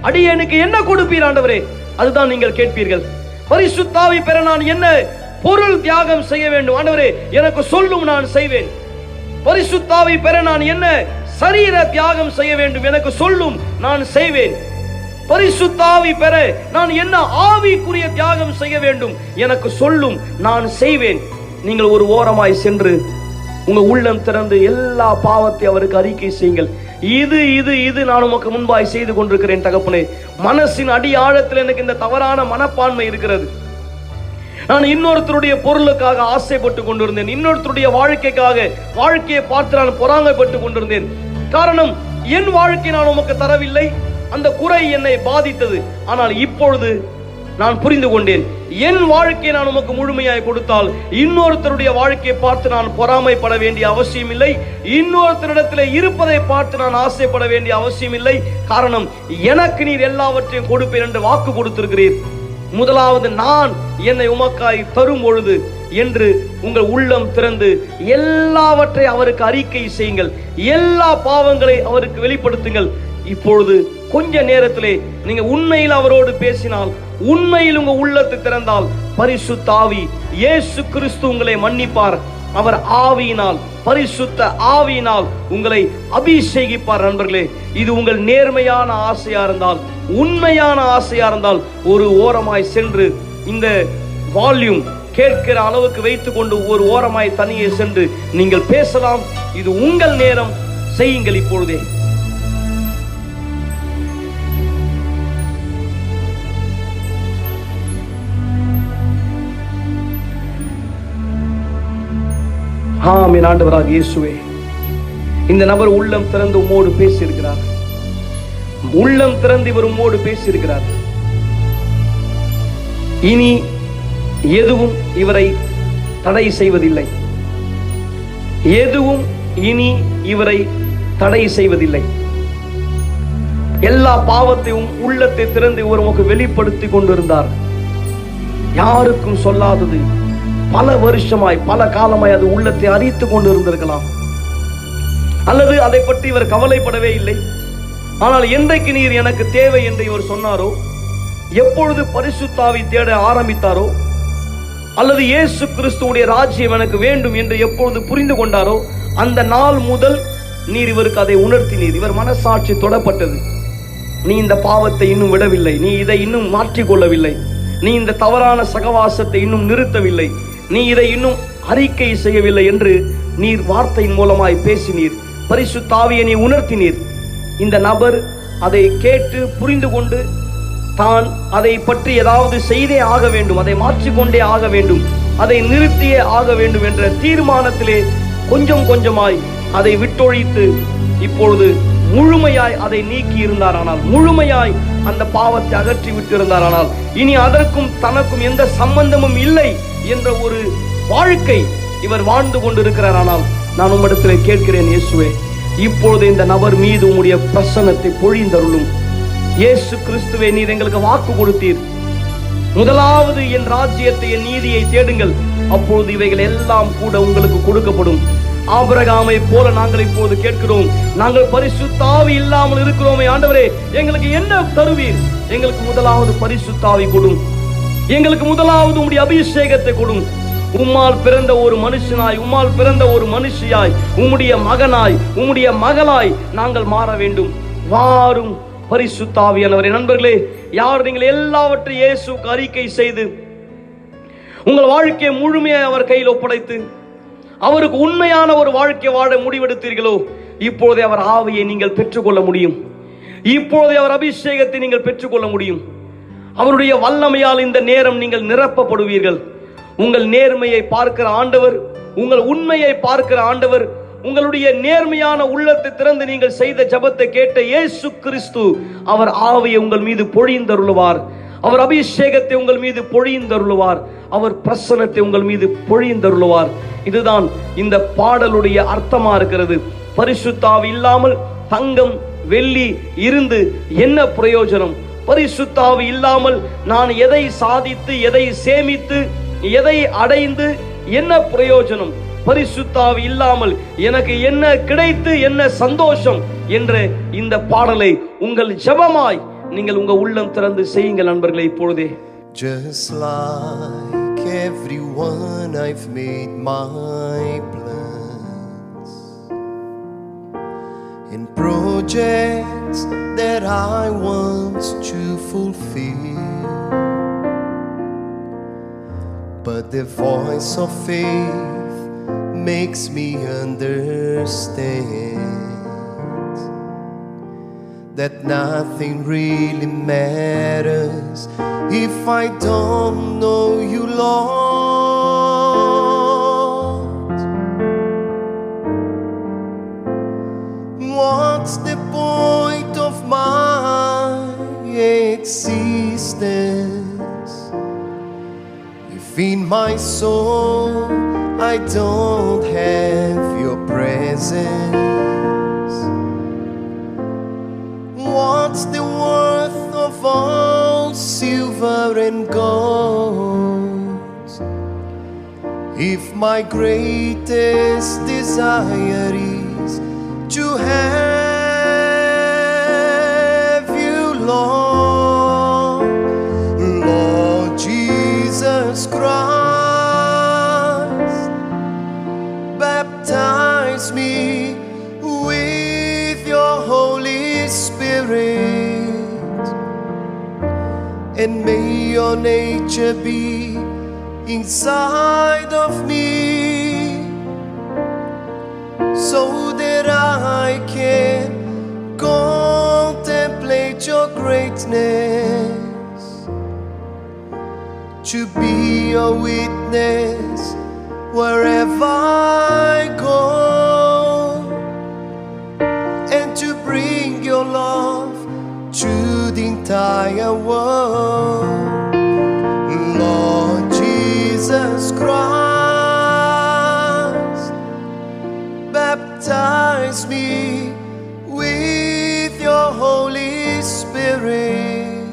அடியேனுக்கு என்ன கொடுப்பீர் ஆண்டவரே? அதுதான் நீங்கள் கேட்பீர்கள். பரிசுத்த ஆவி பெற நான் என்ன பொருள் தியாகம் செய்ய வேண்டும் ஆண்டவரே? எனக்கு சொல்லும், நான் செய்வேன். பரிசுத்த ஆவி பெற நான் என்ன சரீர தியாகம் செய்ய வேண்டும்? எனக்கு சொல்லும், நான் செய்வேன். பரிசுத்த ஆவி பெற நான் என்ன ஆவிக்குரிய தியாகம் செய்ய வேண்டும்? எனக்கு சொல்லும், நான் செய்வேன். நீங்கள் ஒரு ஓரமாய் சென்று உங்க உள்ளம் திறந்து எல்லா பாவத்தை அவருக்கு அறிக்கை செய்யுங்கள். இது இது இது நான் உமக்கு முன்பாய் செய்து கொண்டிருக்கிறேன் தகப்பனே. மனசின் அடி ஆழத்தில் எனக்கு இந்த தவறான மனப்பான்மை இருக்கிறது. நான் இன்னொருத்தருடைய பொருளுக்காக ஆசைப்பட்டு கொண்டிருந்தேன். இன்னொருத்தருடைய வாழ்க்கையை பார்த்து நான் பொறாமைப்பட்டு கொண்டிருந்தேன். காரணம், என் வாழ்க்கை நான் உமக்கு தரவில்லை. அந்த குறை என்னை பாதித்தது. ஆனால் இப்பொழுது நான் புரிந்து கொண்டேன், என் வாழ்க்கையை நான் உமக்கு முழுமையாய் கொடுத்தால் இன்னொருத்தருடைய வாழ்க்கையை பார்த்து நான் பொறாமைப்பட வேண்டிய அவசியம் இல்லை. இன்னொருத்தரிடத்தில் இருப்பதை பார்த்து நான் ஆசைப்பட வேண்டிய அவசியம் இல்லை. காரணம், எனக்கு நீர் எல்லாவற்றையும் கொடுப்பேன் என்று வாக்கு கொடுத்திருக்கிறீர். முதலாவது நான் என்னை உமக்காய் தரும் பொழுது என்று உங்கள் உள்ளம் திறந்து எல்லாவற்றை அவருக்கு அறிக்கை செய்யுங்கள். எல்லா பாவங்களை அவருக்கு வெளிப்படுத்துங்கள். இப்பொழுது கொஞ்ச நேரத்திலே நீங்க உண்மையில் அவரோடு பேசினால், உண்மையில் உங்க உள்ளத்தை திறந்தால், பரிசுத்த ஆவி இயேசு கிறிஸ்து உங்களை மன்னிப்பார். அவர் ஆவியினால், பரிசுத்த ஆவியினால் உங்களை அபிஷேகிப்பார். நண்பர்களே, இது உங்கள் நேர்மையான ஆசையா இருந்தால், உண்மையான ஆசையா இருந்தால், ஒரு ஓரமாய் சென்று இந்த வால்யூம் கேட்கிற அளவுக்கு வைத்துக் கொண்டு ஒரு ஓரமாய் தனியே சென்று நீங்கள் பேசலாம். இது உங்கள் நேரம். செய்யுங்கள் இப்பொழுதே. ஆமென். ஆண்டவராகிய இயேசுவே, இந்த நபர் உள்ளம் திறந்து உம்மோடு பேசியிருக்கிறார். உள்ளம் திறந்து இவர் உம்மோடு பேசியிருக்கிறார். இனி எதுவும் இவரை தடை செய்வதில்லை. எதுவும் இனி இவரை தடை செய்வதில்லை. எல்லா பாவத்தையும் உள்ளத்தை திறந்து இவர் உமக்கு வெளிப்படுத்தி கொண்டிருந்தார். யாருக்கும் சொல்லாதது பல வருஷமாய், பல காலமாய் அது உள்ளத்தை அரித்து கொண்டு இருந்திருக்கலாம். அல்லது அதை பற்றி இவர் கவலைப்படவே இல்லை. ஆனால் என்றைக்கு நீர் எனக்கு தேவை என்று இவர் சொன்னாரோ, எப்பொழுது பரிசுத்த ஆவி தேட ஆரம்பித்தாரோ, அல்லது இயேசு கிறிஸ்துவுடைய ராஜ்யம் எனக்கு வேண்டும் என்று எப்பொழுது புரிந்து கொண்டாரோ, அந்த நாள் முதல் நீர் இவருக்கு அதை உணர்த்தினீர். இவர் மனசாட்சி தொடப்பட்டது. நீ இந்த பாவத்தை இன்னும் விடவில்லை, நீ இதை இன்னும் மாற்றிக்கொள்ளவில்லை, நீ இந்த தவறான சகவாசத்தை இன்னும் நிறுத்தவில்லை, நீ இதை இன்னும் அறிக்கை செய்யவில்லை என்று நீர் வார்த்தையின் மூலமாய் பேசினீர். பரிசுத்த ஆவியை நீ உணர்த்தினீர். இந்த நபர் அதை கேட்டு புரிந்து கொண்டு தான் அதை பற்றி ஏதாவது செய்தே ஆக வேண்டும், அதை மாற்றிக்கொண்டே ஆக வேண்டும், அதை நிறுத்தியே ஆக வேண்டும் என்ற தீர்மானத்திலே கொஞ்சம் கொஞ்சமாய் அதை விட்டொழித்து இப்பொழுது முழுமையாய் அதை நீக்கி இருந்தாரானால், முழுமையாய் அந்த பாவத்தை அகற்றி விட்டிருந்தாரானால், இனி அதற்கும் தனக்கும் எந்த சம்பந்தமும் இல்லை என்ற ஒரு வாழ்க்கை இவர் வாழ்ந்து கொண்டிருக்கிறாரானால், நான் உம்மிடத்தில் கேட்கிறேன் இயேசுவே, இப்பொழுது இந்த நபர் மீது உம்முடைய பிரசன்னத்தை பொழிந்தருளும். இயேசு கிறிஸ்துவே, நீர் எங்களுக்கு வாக்கு கொடுத்தீர், முதலாவது என் ராஜ்யத்தை, என் நீதியை தேடுங்கள், அப்பொழுது இவைகள் எல்லாம் கூட உங்களுக்கு கொடுக்கப்படும். ஆபிரகாமை போல நாங்கள் இப்போது கேட்கிறோம், நாங்கள் பரிசுத்த ஆவி இல்லாமல் இருக்கிறோமே ஆண்டவரே, எங்களுக்கு என்ன தருவீர்? எங்களுக்கு முதலாவது பரிசுத்த ஆவி கொடும், எங்களுக்கு முதலாவது உம்முடைய அபிஷேகத்தை கொடும். உம்மால் பிறந்த ஒரு மனுஷனாய், உம்மால் பிறந்த ஒரு மனுஷியாய், உம்முடைய மகனாய், உம்முடைய மகளாய் நாங்கள் மாற வேண்டும். வாரும் பரிசுத்த ஆவியானவரே. நண்பர்களே, யார் நீங்கள் எல்லாவற்றையும் இயேசுவுக்கு அறிக்கை செய்து உங்கள் வாழ்க்கையை முழுமையாக அவர் கையில் ஒப்படைத்து அவருக்கு உண்மையான ஒரு வாழ்க்கை வாழ முடிவெடுத்தீர்களோ, இப்பொழுதே அவர் ஆவியை நீங்கள் பெற்றுக்கொள்ள முடியும். இப்பொழுதே அவர் அபிஷேகத்தை நீங்கள் பெற்றுக்கொள்ள முடியும். அவருடைய வல்லமையால் இந்த நேரம் நீங்கள் நிரப்பப்படுவீர்கள். உங்கள் நேர்மையை பார்க்கிற ஆண்டவர், உங்கள் உண்மையை பார்க்கிற ஆண்டவர், உங்களுடைய நேர்மையான உள்ளத்தை திறந்து நீங்கள் செய்த ஜெபத்தை கேட்ட இயேசு கிறிஸ்து அவர் ஆவியை உங்கள் மீது பொழிந்தருளுவார். அவர் அபிஷேகத்தை உங்கள் மீது பொழிந்தருளுவார். அவர் பிரசன்னத்தை உங்கள் மீது பொழிந்தருளுவார். இதுதான் இந்த பாடலுடைய அர்த்தமா இருக்கிறது. பரிசுத்த ஆவி இல்லாமல் தங்கம் வெள்ளி இருந்து என்ன பிரயோஜனம்? பரிசுத்த ஆவி இல்லாமல் நான் எதை சாதித்து, எதை சேமித்து, எதை அடைந்து என்ன பிரயோஜனம்? பரிசுத்த ஆவி இல்லாமல் எனக்கு என்ன கிடைத்து, என்ன சந்தோஷம் என்ற இந்த பாடலை உங்கள் ஜெபமாய் நீங்கள் உங்க உள்ளம் திறந்து செய்யுங்கள் நண்பர்களே. இப்பொழுதே Just like everyone, I've made my plans in projects that I want to fulfill. but the voice of faith makes me understand that nothing really matters if I don't know you, Lord. What's the point of my existence if in my soul I don't have your presence? What's the worth of all silver and gold if my greatest desire is to have you, Lord? Lord Jesus Christ, baptize me with your Holy Spirit, and may your nature be inside of me, so that I can contemplate your greatness, to be a witness wherever I go, and to bring your love to the entire world. Lord Jesus Christ, baptize me with your Holy Spirit,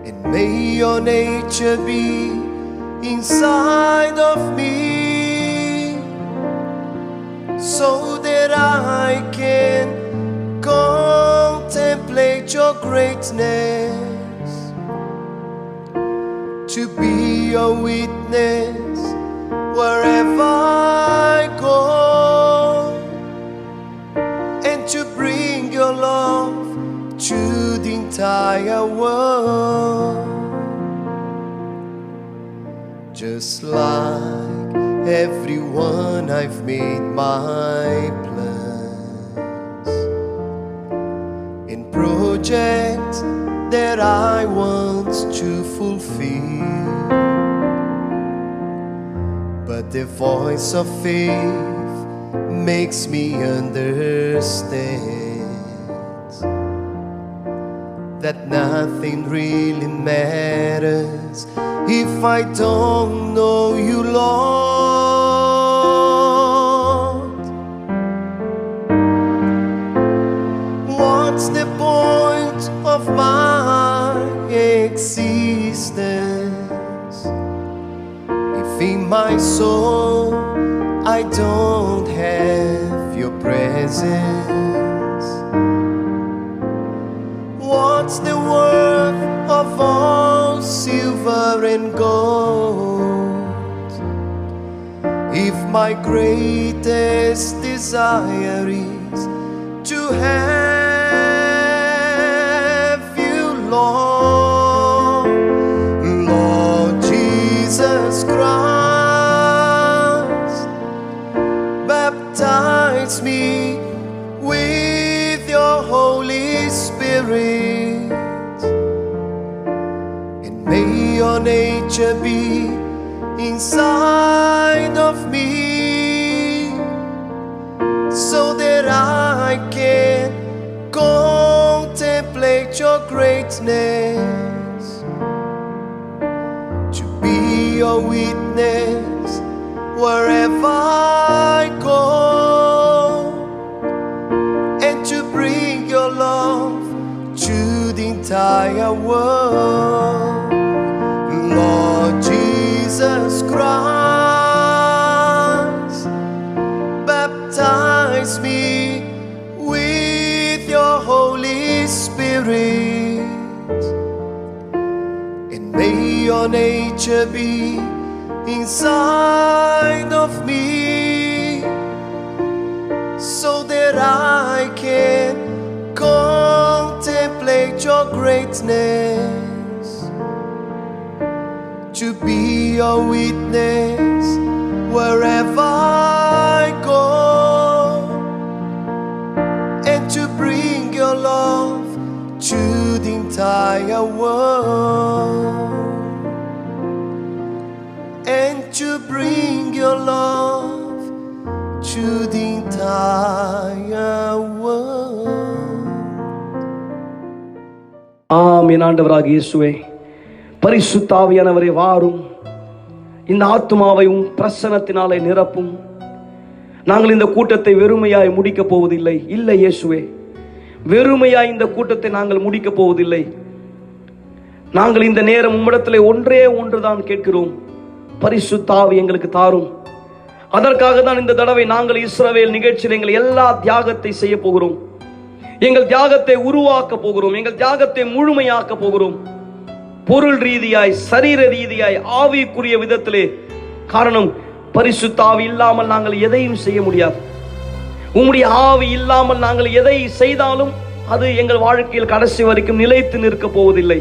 and may your nature be inside of me, so that I can contemplate your greatness, to be a witness wherever I go, and to bring your love to the entire world. Just like everyone, I've made my plans in projects that I want to fulfill, but the voice of faith makes me understand that nothing really matters if I don't know you, Lord. What's the point of my existence if in my soul I don't have your presence? What's the worth of all silver and gold if my greatest desire is to have you, Lord? Lord Jesus Christ, baptize me with your Holy Spirit, and may your nature be inside of me, so that I can contemplate your greatness, to be a witness wherever I go, and to bring your love to the entire world. Lord Jesus Christ, baptize me with your Holy Spirit, and may your nature be inside of me, so that I can contemplate your greatness, to be your witness wherever I go, and to bring your love to the entire world, and to bring your love to the entire world. ஆமென். ஆண்டவராகிய இயேசுவே, பரிசுத்த ஆவியானவரே வாரும், இந்த ஆத்துமாவையும் பிரசன்னத்தினாலே நிரப்பும். நாங்கள் இந்த கூட்டத்தை வெறுமையாய் முடிக்கப் போவதில்லை. இல்லை இயேசுவே, வெறுமையாய் இந்த கூட்டத்தை நாங்கள் முடிக்கப் போவதில்லை. நாங்கள் இந்த நேரம் உம்மிடத்திலே ஒன்றே ஒன்றுதான் கேட்கிறோம், பரிசுத்த ஆவி எங்களுக்கு தாரும். அதற்காக தான் இந்த தடவை நாங்கள் இஸ்ரவேல் நிகழ்ச்சியில் எங்கள் எல்லா தியாகத்தை செய்ய போகிறோம். எங்கள் தியாகத்தை உருவாக்க போகிறோம். எங்கள் தியாகத்தை முழுமையாக்க போகிறோம், பொருள் ரீதியாய், சரீர ரீதியாய், ஆவிக்குரிய விதத்திலே. காரணம், பரிசுத்த ஆவி இல்லாமல் நாங்கள் எதையும் செய்ய முடியாது. உம்முடைய ஆவி இல்லாமல் நாங்கள் எதை செய்தாலும் அது எங்கள் வாழ்க்கையில் கடைசி வரைக்கும் நிலைத்து நிற்க போவதில்லை.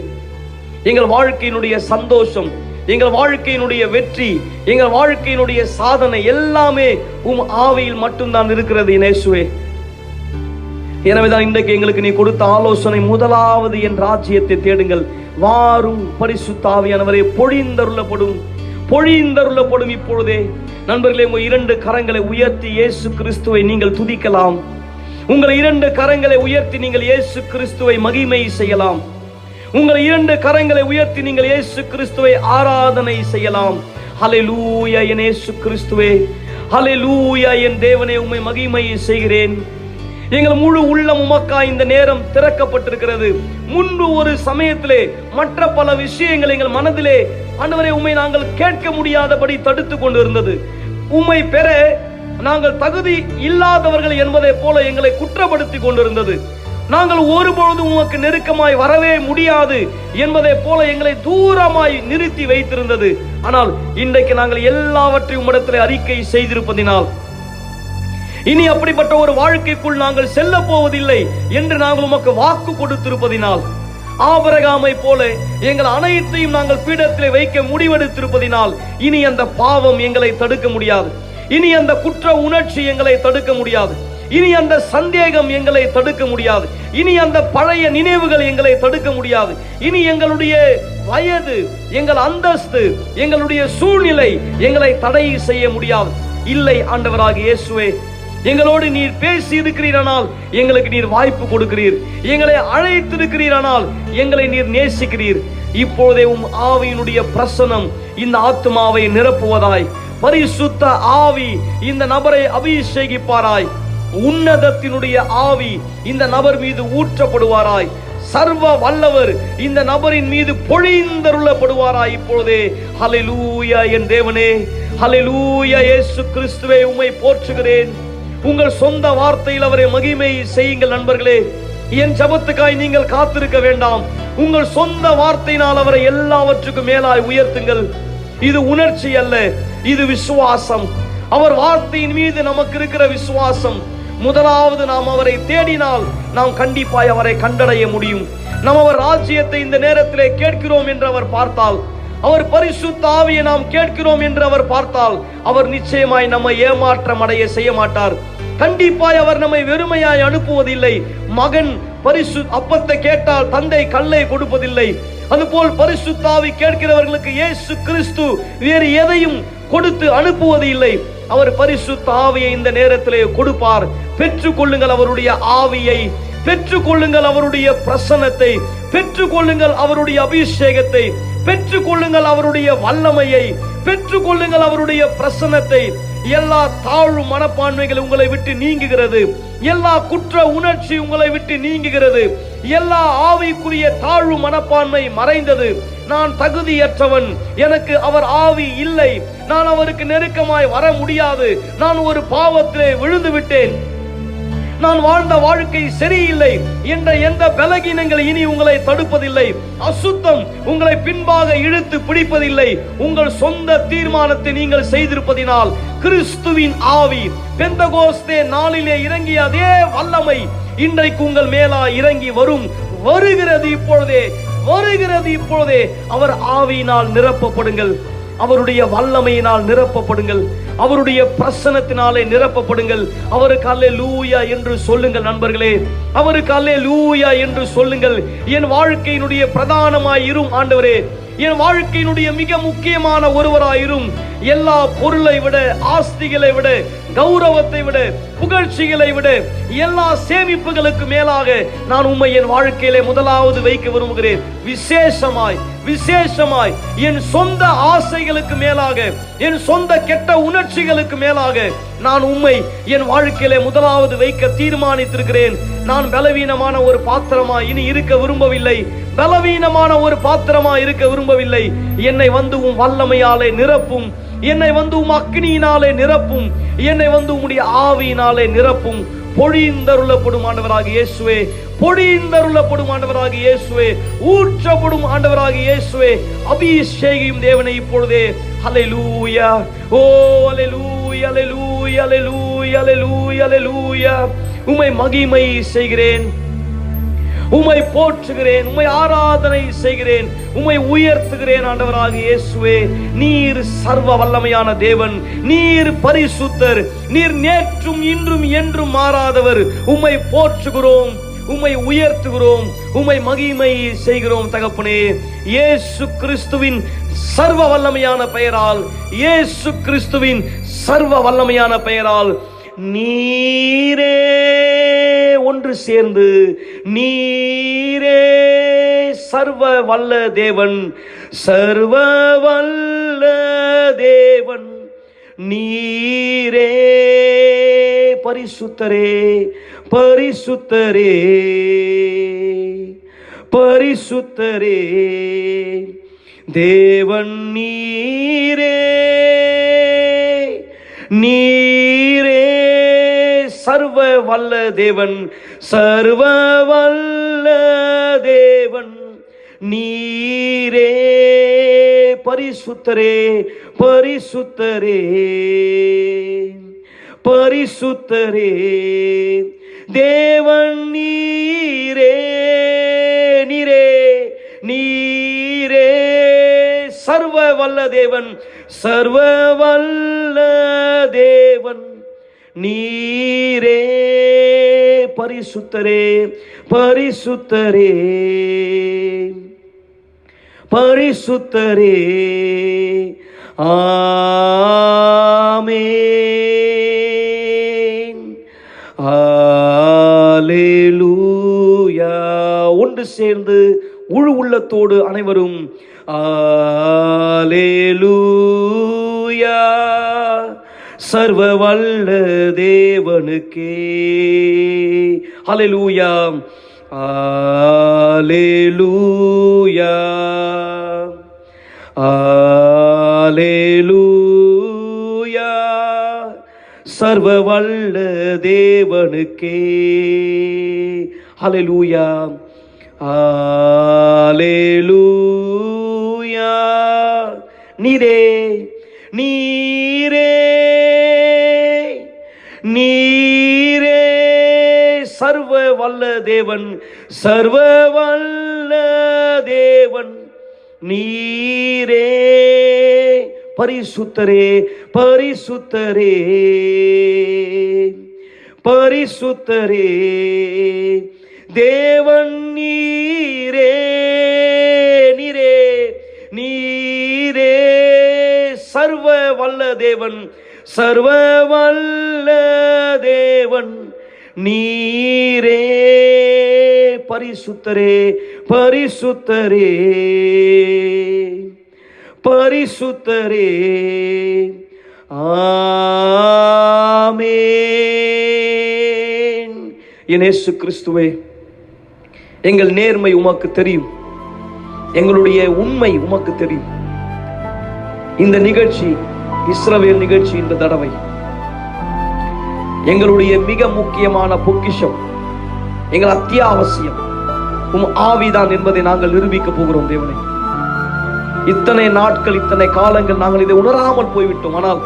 எங்கள் வாழ்க்கையினுடைய சந்தோஷம், எங்கள் வாழ்க்கையினுடைய வெற்றி, எங்கள் வாழ்க்கையினுடைய சாதனை எல்லாமே உம் ஆவியில் மட்டும்தான் இருக்கிறது இயேசுவே. எனவேதான் இன்றைக்கு எங்களுக்கு நீ கொடுத்த ஆலோசனை, முதலாவது என் ராஜ்யத்தை தேடுங்கள், வாரும் பரிசுத்த ஆவியானவரே பொழிந்தருளப்படும், பொழிந்தருளப்படும். இப்பொழுதே நண்பர்களே, உங்கள் 2 கரங்களை உயர்த்தி இயேசு கிறிஸ்துவை நீங்கள் துதிக்கலாம். உங்கள் 2 கரங்களை உயர்த்தி நீங்கள் இயேசு கிறிஸ்துவை மகிமை செய்யலாம். உங்கள் 2 கரங்களை உயர்த்தி நீங்கள் இயேசு கிறிஸ்துவை ஆராதனை செய்யலாம். ஹல்லேலூயா என் இயேசு கிறிஸ்துவே, ஹல்லேலூயா என் தேவனே, உம்மை மகிமை செய்கிறேன். எங்கள் முழு உள்ளம் உமக்காய் இந்த நேரம் திறக்கப்பட்டிருக்கிறது. முன்பு ஒரு சமயத்திலே மற்ற பல விஷயங்கள் எங்கள் மனதிலே ஆண்டவரே உம்மை நாங்கள் கேட்க முடியாதபடி தடுத்து கொண்டு இருந்தது. உம்மை பெற நாங்கள் தகுதி இல்லாதவர்கள் என்பதை போல எங்களை குற்றப்படுத்தி கொண்டிருந்தது. நாங்கள் ஒருபொழுதும் உமக்கு நெருக்கமாய் வரவே முடியாது என்பதை போல எங்களை தூரமாய் நிறுத்தி வைத்திருந்தது. ஆனால் இன்றைக்கு நாங்கள் எல்லாவற்றையும் உம்மிடத்திலே அறிக்கை செய்திருப்பதினால், இனி அப்படிப்பட்ட ஒரு வாழ்க்கைக்குள் நாங்கள் செல்ல போவதில்லை என்று நாங்கள் உமக்கு வாக்கு கொடுத்திருப்பதினால், ஆபிரகாமை போல எங்கள் அனைத்தையும் நாங்கள் பீடத்திலே வைக்க முடிவெடுத்திருப்பதினால், இனி அந்த பாவம் எங்களை தடுக்க முடியாது. இனி அந்த குற்ற உணர்ச்சி எங்களை தடுக்க முடியாது. இனி அந்த சந்தேகம் எங்களை தடுக்க முடியாது. இனி அந்த பழைய நினைவுகள் எங்களை தடுக்க முடியாது. இனி எங்களுடைய வயது, எங்கள் அந்தஸ்து, எங்களுடைய சூழ்நிலை எங்களை தடை செய்ய முடியாது. இல்லை ஆண்டவராகிய இயேசுவே, எங்களோடு நீர் பேசி இருக்கிறீரானால் எங்களுக்கு நீர் வாய்ப்பு கொடுக்கிறீர். எங்களை அழைத்திருக்கிறீரானால் எங்களை நீர் நேசிக்கிறீர். இப்பொழுதே உம் ஆவியினுடைய பிரசன்னம் இந்த ஆத்மாவை நிரப்புவதாய், பரிசுத்த ஆவி இந்த நபரை அபிஷேகிப்பாராய், உன்னதத்தினுடைய ஆவி இந்த நபர் மீது ஊற்றப்படுவாராய், சர்வ வல்லவர் இந்த நபரின் மீது பொழிந்தருளப்படுவாராய் இப்பொழுதே. ஹல்லேலூயா என் தேவனே, ஹல்லேலூயா இயேசு கிறிஸ்துவே, உம்மை போற்றுகிறேன். உங்கள் சொந்த வார்த்தையில் அவரை மகிமை செய்யுங்கள். நண்பர்களே, என் ஜபத்துக்காய் நீங்கள் காத்திருக்க வேண்டாம். உங்கள் சொந்த வார்த்தையினால் அவரை எல்லாவற்றுக்கும் மேலாய் உயர்த்துங்கள். இது உணர்ச்சி அல்ல, இது விசுவாசம். அவர் வார்த்தையின் மீது நமக்கு இருக்கிற விசுவாசம். முதலாவது நாம் அவரை தேடினால் நாம் கண்டிப்பாய் அவரை கண்டடைய முடியும். நாம் அவர் ராஜ்யத்தை இந்த நேரத்திலே கேட்கிறோம் என்று அவர் பார்த்தால், அவர் பரிசுத்த ஆவியை நாம் கேட்கிறோம் என்று அவர் பார்த்தால், அவர் நிச்சயமாய் நம்மை ஏமாற்றம் அடைய செய்ய மாட்டார். கண்டிப்பாய் அவர் நம்மை வெறுமையாய் அனுப்புவதில்லை. மகன் அப்பத்தை கேட்டால் தந்தை கல்லை கொடுப்பதில்லை. அதுபோல் பரிசுத்த ஆவி கேட்கிறவர்களுக்கு இயேசு கிறிஸ்து வேறு எதையும் கொடுத்து அனுப்புவது இல்லை. அவர் பரிசுத்த ஆவியை இந்த நேரத்திலே கொடுப்பார். பெற்றுக் கொள்ளுங்கள் அவருடைய ஆவியை, பெற்றுக் கொள்ளுங்கள் அவருடைய பிரசன்னத்தை, பெற்றுக் கொள்ளுங்கள் அவருடைய அபிஷேகத்தை, பெற்றுக் கொள்ளுங்கள் அவருடைய வல்லமையை, பெற்றுக் கொள்ளுங்கள் அவருடைய பிரசன்னத்தை. எல்லா தாழ்வு மனப்பான்மைகள் உங்களை விட்டு நீங்குகிறது. எல்லா குற்ற உணர்ச்சி உங்களை விட்டு நீங்குகிறது. எல்லா ஆவிக்குரிய தாழ்வு மனப்பான்மை மறைந்தது. நான் தகுதியற்றவன், எனக்கு அவர் ஆவி இல்லை, நான் அவருக்கு நெருக்கமாய் வர முடியாது, நான் ஒரு பாவத்திலே விழுந்து விட்டேன், நான் வாழ்ந்த வாழ்க்கை சரியில்லை என்ற எந்த பலகீனங்கள் இனி உங்களை தடுப்பதில்லை. அசுத்தம் உங்களை பின்பாக இழுத்து பிடிப்பதில்லை. உங்கள் சொந்த தீர்மானத்தை நீங்கள் செய்திருப்பதினால் கிறிஸ்துவின் ஆவி பெந்தகோஸ்தே நாளிலே இறங்கிய அதே வல்லமை இன்றைக்கு உங்கள் மேலா இறங்கி வருகிறது. இப்பொழுதே வருகிறது இப்பொழுதே. அவர் ஆவியினால் நிரப்பப்படுங்கள், அவருடைய வல்லமையினால் நிரப்பப்படுங்கள், அவருடைய பிரசன்னத்தினாலே நிரப்பப்படுங்கள். அவருக்கு அல்லேலூயா என்று சொல்லுங்கள் நண்பர்களே, அவருக்கு அல்லேலூயா என்று சொல்லுங்கள். என் வாழ்க்கையினுடைய பிரதானமாய் இரும் ஆண்டவரே, என் வாழ்க்கையினுடைய மிக முக்கியமான ஒருவராயிரும். எல்லா பொருளை விட, ஆஸ்திகளை விட, கௌரவத்தை விட, புகழ்ச்சிகளை விட, எல்லா சேமிப்புகளுக்கு மேலாக நான் உம்மை என் வாழ்க்கையிலே முதலாவது வைக்க விரும்புகிறேன். விசேஷமாய் விசேஷமாய் என் சொந்த ஆசைகளுக்கு மேலாக, என் சொந்த கெட்ட உணர்ச்சிகளுக்கு மேலாக நான் உம்மை என் வாழ்க்கையிலே முதலாவது வைக்க தீர்மானித்திருக்கிறேன். நான் பலவீனமான ஒரு பாத்திரமா இனி இருக்க விரும்பவில்லை, பலவீனமான ஒரு பாத்திரமா இருக்க விரும்பவில்லை. என்னை வந்து உம் வல்லமையாலே நிரப்பும், என்னை வந்து உம் அக்னியினாலே நிரப்பும், என்னை வந்து உம்முடைய ஆவியினாலே நிரப்பும். பொழிந்தருளப்படும் ஆண்டவராக இயேசுவே, பொழிந்தருளப்படும் ஆண்டவராக இயேசுவே, ஊற்றப்படும் ஆண்டவராக இயேசுவே, அபிஷேகியும் தேவனை இப்பொழுதே. ஹல்லேலூயா, ஓ ஹல்லேலூயா, ஹல்லேலூயா, ஹல்லேலூயா, ஹல்லேலூயா, ஹல்லேலூயா. உம்மை மகிமை செய்கிறேன், உம்மை போற்றுகிறேன், உம்மை ஆராதனை செய்கிறேன், உம்மை உயர்த்துகிறேன் ஆண்டவராக இயேசுவே. நீர் சர்வ வல்லமையான தேவன், நீர் பரிசுத்தர், நீர் நேற்றும் இன்றும் என்றும் மாறாதவர். உம்மை போற்றுகிறோம், உம்மை உயர்த்துகிறோம், உம்மை மகிமை செய்கிறோம் தகப்பனே. இயேசு கிறிஸ்துவின் சர்வ வல்லமையான பெயரால், இயேசு கிறிஸ்துவின் சர்வ வல்லமையான பெயரால் நீரே ஒன்று சேர்ந்து, நீரே சர்வ வல்ல தேவன், சர்வ வல்ல தேவன், நீரே பரிசுத்தரே, பரிசுத்தரே, பரிசுத்தரே தேவன், நீரே, நீரே சர்வ வல்ல தேவன், சர்வ வல்ல தேவன், நீரே பரிசுத்தரே, பரிசுத்தரே, பரிசுத்தரே தேவன், நீரே, நீரே, நீரே சர்வ வல்ல தேவன், சர்வ வல்ல தேவன், நீரே பரிசுத்தரே, பரிசுத்தரே, பரிசுத்தரே. ஆமென், அல்லேலூயா. ஒன்று சேர்ந்து முழு உள்ளத்தோடு அனைவரும் அல்லேலூயா. சர்வ வல்ல தேவனுக்கே அல்லேலூயா, அல்லேலூயா, அல்லேலூயா. சர்வ வல்ல தேவனுக்கே அல்லேலூயா, அல்லேலூயா. நீரே, நீரே, நீரே சர்வ வல்ல தேவன், சர்வ வல்ல தேவன், நீரே பரிசுத்தரே, பரிசுத்தரே, பரிசுத்தரே தேவன், நீரே, நீரே, நீரே சர்வ வல்ல தேவன், சர்வ வல்ல தேவன், நீரே பரிசுத்தரே, பரிசுத்தரே, பரிசுத்தரே. ஆமென். என் இயேசு கிறிஸ்துவே, எங்கள் நேர்மை உமக்கு தெரியும், எங்களுடைய உண்மை உமக்கு தெரியும். இந்த நிகழ்ச்சி, இஸ்ரவேல் நிகழ்ச்சி, இந்த தடவை எங்களுடைய மிக முக்கியமான பொக்கிஷம், எங்கள் அத்தியாவசியம் உம் ஆவிதான் என்பதை நாங்கள் நிரூபிக்க போகிறோம். தேவனே, இத்தனை நாட்கள், இத்தனை காலங்கள் நாங்கள் இதை உணராமல் போய்விட்டோம். ஆனால்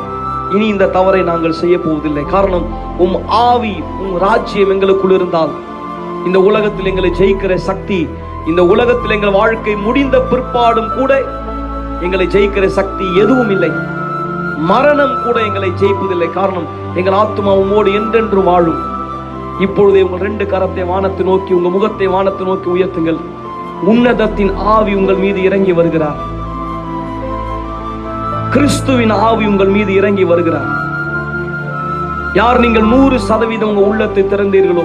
இனி இந்த தவறை நாங்கள் செய்ய போவதில்லை. காரணம், உம் ஆவி, உம் ராஜ்யம் எங்களுக்குள் இருந்தால் இந்த உலகத்தில் எங்களை ஜெயிக்கிற சக்தி இந்த உலகத்தில் எங்கள் வாழ்க்கை முடிந்த பிற்பாடும் கூட எங்களை ஜெயிக்கிற சக்தி எதுவும் இல்லை. மரணம் கூட எங்களை ஜெயிப்பதில்லை. காரணம், எங்கள் ஆத்மா உம்மோடு என்றென்று வாழும். இப்பொழுதே உங்கள் 2 கரத்தை வானத்தை நோக்கி, உங்கள் முகத்தை வானத்தை நோக்கி உயர்த்துங்கள். உன்னதத்தின் ஆவி உங்கள் மீது இறங்கி வருகிறார். கிறிஸ்துவின் ஆவி உங்கள் மீது இறங்கி வருகிறார். யார் நீங்கள் 100% உங்கள் உள்ளத்தை திறந்தீர்களோ,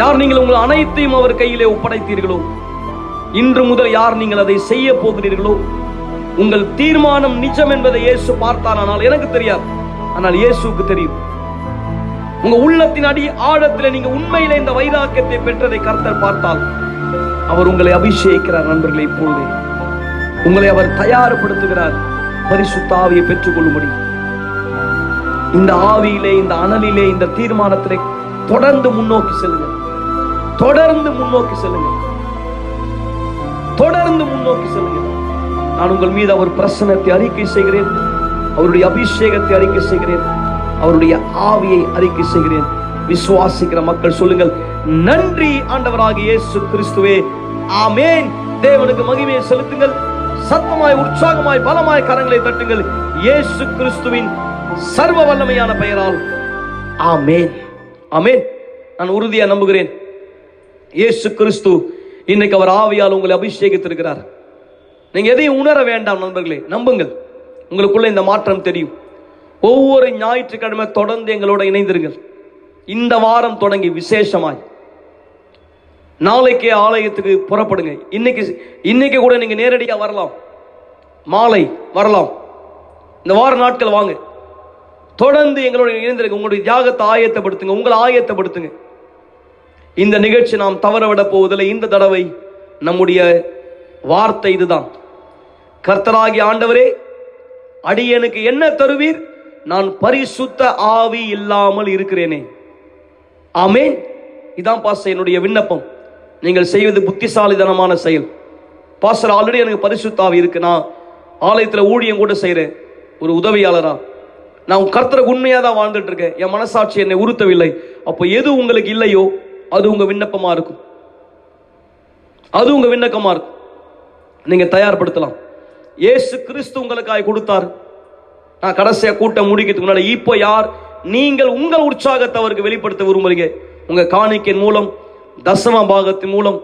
யார் நீங்கள் உங்கள் அனைத்தையும் அவர் கையிலே ஒப்படைத்தீர்களோ, இன்று முதல் யார் நீங்கள் அதை செய்ய போகிறீர்களோ, உங்கள் தீர்மானம் நிஜம் என்பதை இயேசு பார்த்தார். ஆனால் எனக்கு தெரியாது, ஆனால் இயேசுவுக்கு தெரியும். உங்க உள்ளத்தின் அடி ஆழத்தில் நீங்க உண்மையிலே இந்த வைராக்கியத்தை பெற்றதை கர்த்தர் பார்த்தால் அவர் உங்களை அபிஷேகிக்கிறார். நண்பர்களே, இப்பொழுதே உங்களை அவர் தயார்படுத்துகிறார் பரிசுத்த ஆவியை பெற்றுக் கொள்ளும்படி. இந்த ஆவியிலே, இந்த அனலிலே, இந்த தீர்மானத்திலே தொடர்ந்து முன்னோக்கி செல்லுங்கள். தொடர்ந்து முன்னோக்கி செல்லுங்கள். தொடர்ந்து முன்னோக்கி செல்லுங்கள். நான் உங்கள் மீது அவர் பிரசன்னத்தை அறிக்கை செய்கிறேன். அவருடைய அபிஷேகத்தை அறிக்கை செய்கிறேன். அவருடைய ஆவியை அறிக்கை செய்கிறேன். விசுவாசிக்கிற மக்கள் சொல்லுங்கள், நன்றி ஆண்டவராகிய இயேசு கிறிஸ்துவே, ஆமென். தேவனுக்கு மகிமையை செலுத்துங்கள். சத்தமாய், உற்சாகமாய், பலமாய் கரங்களை தட்டுங்கள். இயேசு கிறிஸ்துவின் சர்வ வல்லமையான பெயரால் ஆமென், ஆமென். நான் உறுதியா நம்புகிறேன், இயேசு கிறிஸ்து இன்னைக்கு அவர் ஆவியால் உங்களை அபிஷேகித்திருக்கிறார். நீங்க எதையும் உணர வேண்டாம் நண்பர்களே, நம்புங்கள். உங்களுக்குள்ள இந்த மாற்றம் தெரியும். ஒவ்வொரு ஞாயிற்றுக்கிழமை தொடர்ந்து எங்களோட இணைந்திருங்கள். இந்த வாரம் தொடங்கி விசேஷமாய் நாளைக்கே ஆலயத்துக்கு புறப்படுங்க. இன்னைக்கு கூட நீங்க நேரடியாக வரலாம், மாலை வரலாம். இந்த வார நாட்கள் வாங்க, தொடர்ந்து எங்களோட இணைந்திருங்க. உங்களுடைய தியாகத்தை ஆயத்தப்படுத்துங்க, உங்களை ஆயத்தப்படுத்துங்க. இந்த நிகழ்ச்சி நாம் தவறவிட போவதில்லை. இந்த தடவை நம்முடைய வார்த்தை இதுதான், கர்த்தராகிய ஆண்டவரே, அடியேனுக்கு என்ன தருவீர்? நான் பரிசுத்த ஆவி இல்லாமல் இருக்கிறேனே. ஆமென். இதான் பாஸ்டர் என்னுடைய விண்ணப்பம். நீங்கள் செய்வது புத்திசாலித்தனமான செயல். பாஸ்டர், ஆல்ரெடி எனக்கு பரிசுத்த ஆவி இருக்கு, நான் ஆலயத்தில் ஊழியம் கூட செய்கிறேன் ஒரு உதவியாளரா, நான் கர்த்தருக்கு உண்மையாக தான் வாழ்ந்துட்டு இருக்கேன், என் மனசாட்சி என்னை உறுத்தவில்லை. அப்போ எது உங்களுக்கு இல்லையோ அது உங்க விண்ணப்பமா இருக்கும். அது உங்க விண்ணப்பமா இருக்கும். நீங்க தயார்படுத்தலாம். இயேசு கிறிஸ்து உங்களுக்காய் கொடுத்தார். நான் கடைசியா கூட்டம் முடிக்கிறதுக்கு முன்னாடி, இப்போ யார் நீங்கள் உங்கள் உற்சாகத்தை அவருக்கு வெளிப்படுத்த விரும்புறீங்க? உங்க காணிக்கையின் மூலம், தசம பாகத்தின் மூலம்,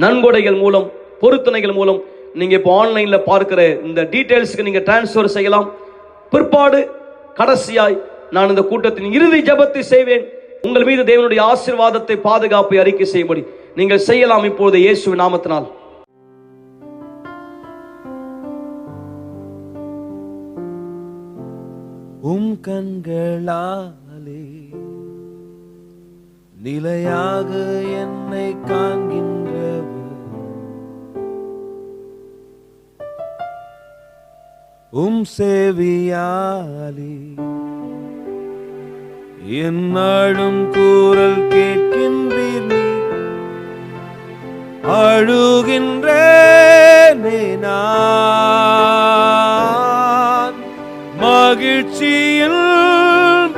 நன்கொடைகள் மூலம், பொருத்தனைகள் மூலம் நீங்க இப்போ ஆன்லைன்ல பார்க்கிற இந்த டீடைல்ஸ்க்கு நீங்க டிரான்ஸ்ஃபர் செய்யலாம். பிற்பாடு கடைசியாய் நான் இந்த கூட்டத்தின் இறுதி ஜெபத்தை செய்வேன். உங்கள் மீது தேவனுடைய ஆசீர்வாதத்தை, பாதுகாப்பை அறிக்கை செய்யும்படி நீங்கள் செய்யலாம் இப்போது இயேசுவின் நாமத்தினால். கண்களாலே நிலையாக என்னை காண்கின்றவர், செவியாலே என்னாலும் கூறல் கேட்கின்றீர். நீ அழுகின்றேனே நான், மகிழ்ச்சியில்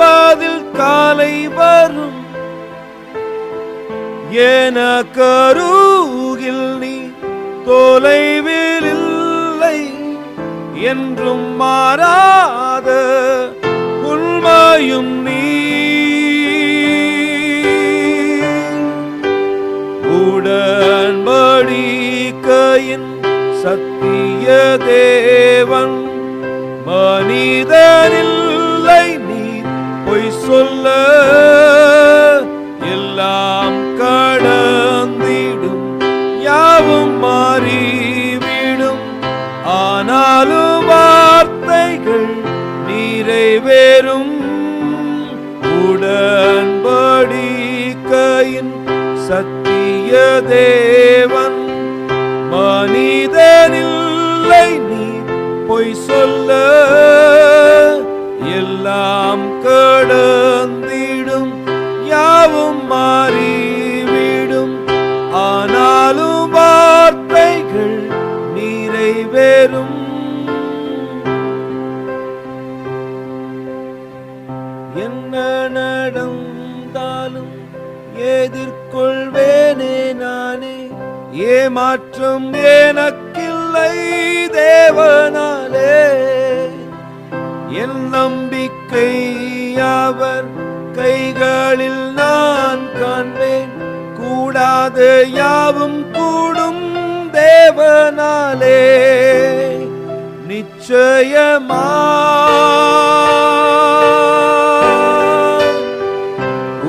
பதில் காலை வரும். எனக்கருகில் நீ தொலைவில் இல்லை, என்றும் மாறாத உண்மையும் நீ. உடன்படிக்கையின் சத்திய தேவன், மனிதனில்லை நீ பொய் சொல்ல. எல்லாம் கடந்திடும், யாவும் மாறிவிடும், ஆனாலும் வார்த்தைகள் நிறைவேறும். உடன்படிக்கையின் சத்திய தேவன், மனிதனில்லை நீ பொய் சொல்ல. எல்லாம் கடந்திடும், யாவும் மாறிவிடும், ஆனாலும் வார்த்தைகள் நிறைவேறும். என்ன நடந்தாலும் எதிர்கொள்வேனே நானே, ஏமாற்றம் எனக்கில்லை தேவனாலே, என் நம்பிக்கை அவர் கைகளில் நான் காண்பேன். கூடாத யாவும் கூடும் தேவனாலே, நிச்சயமா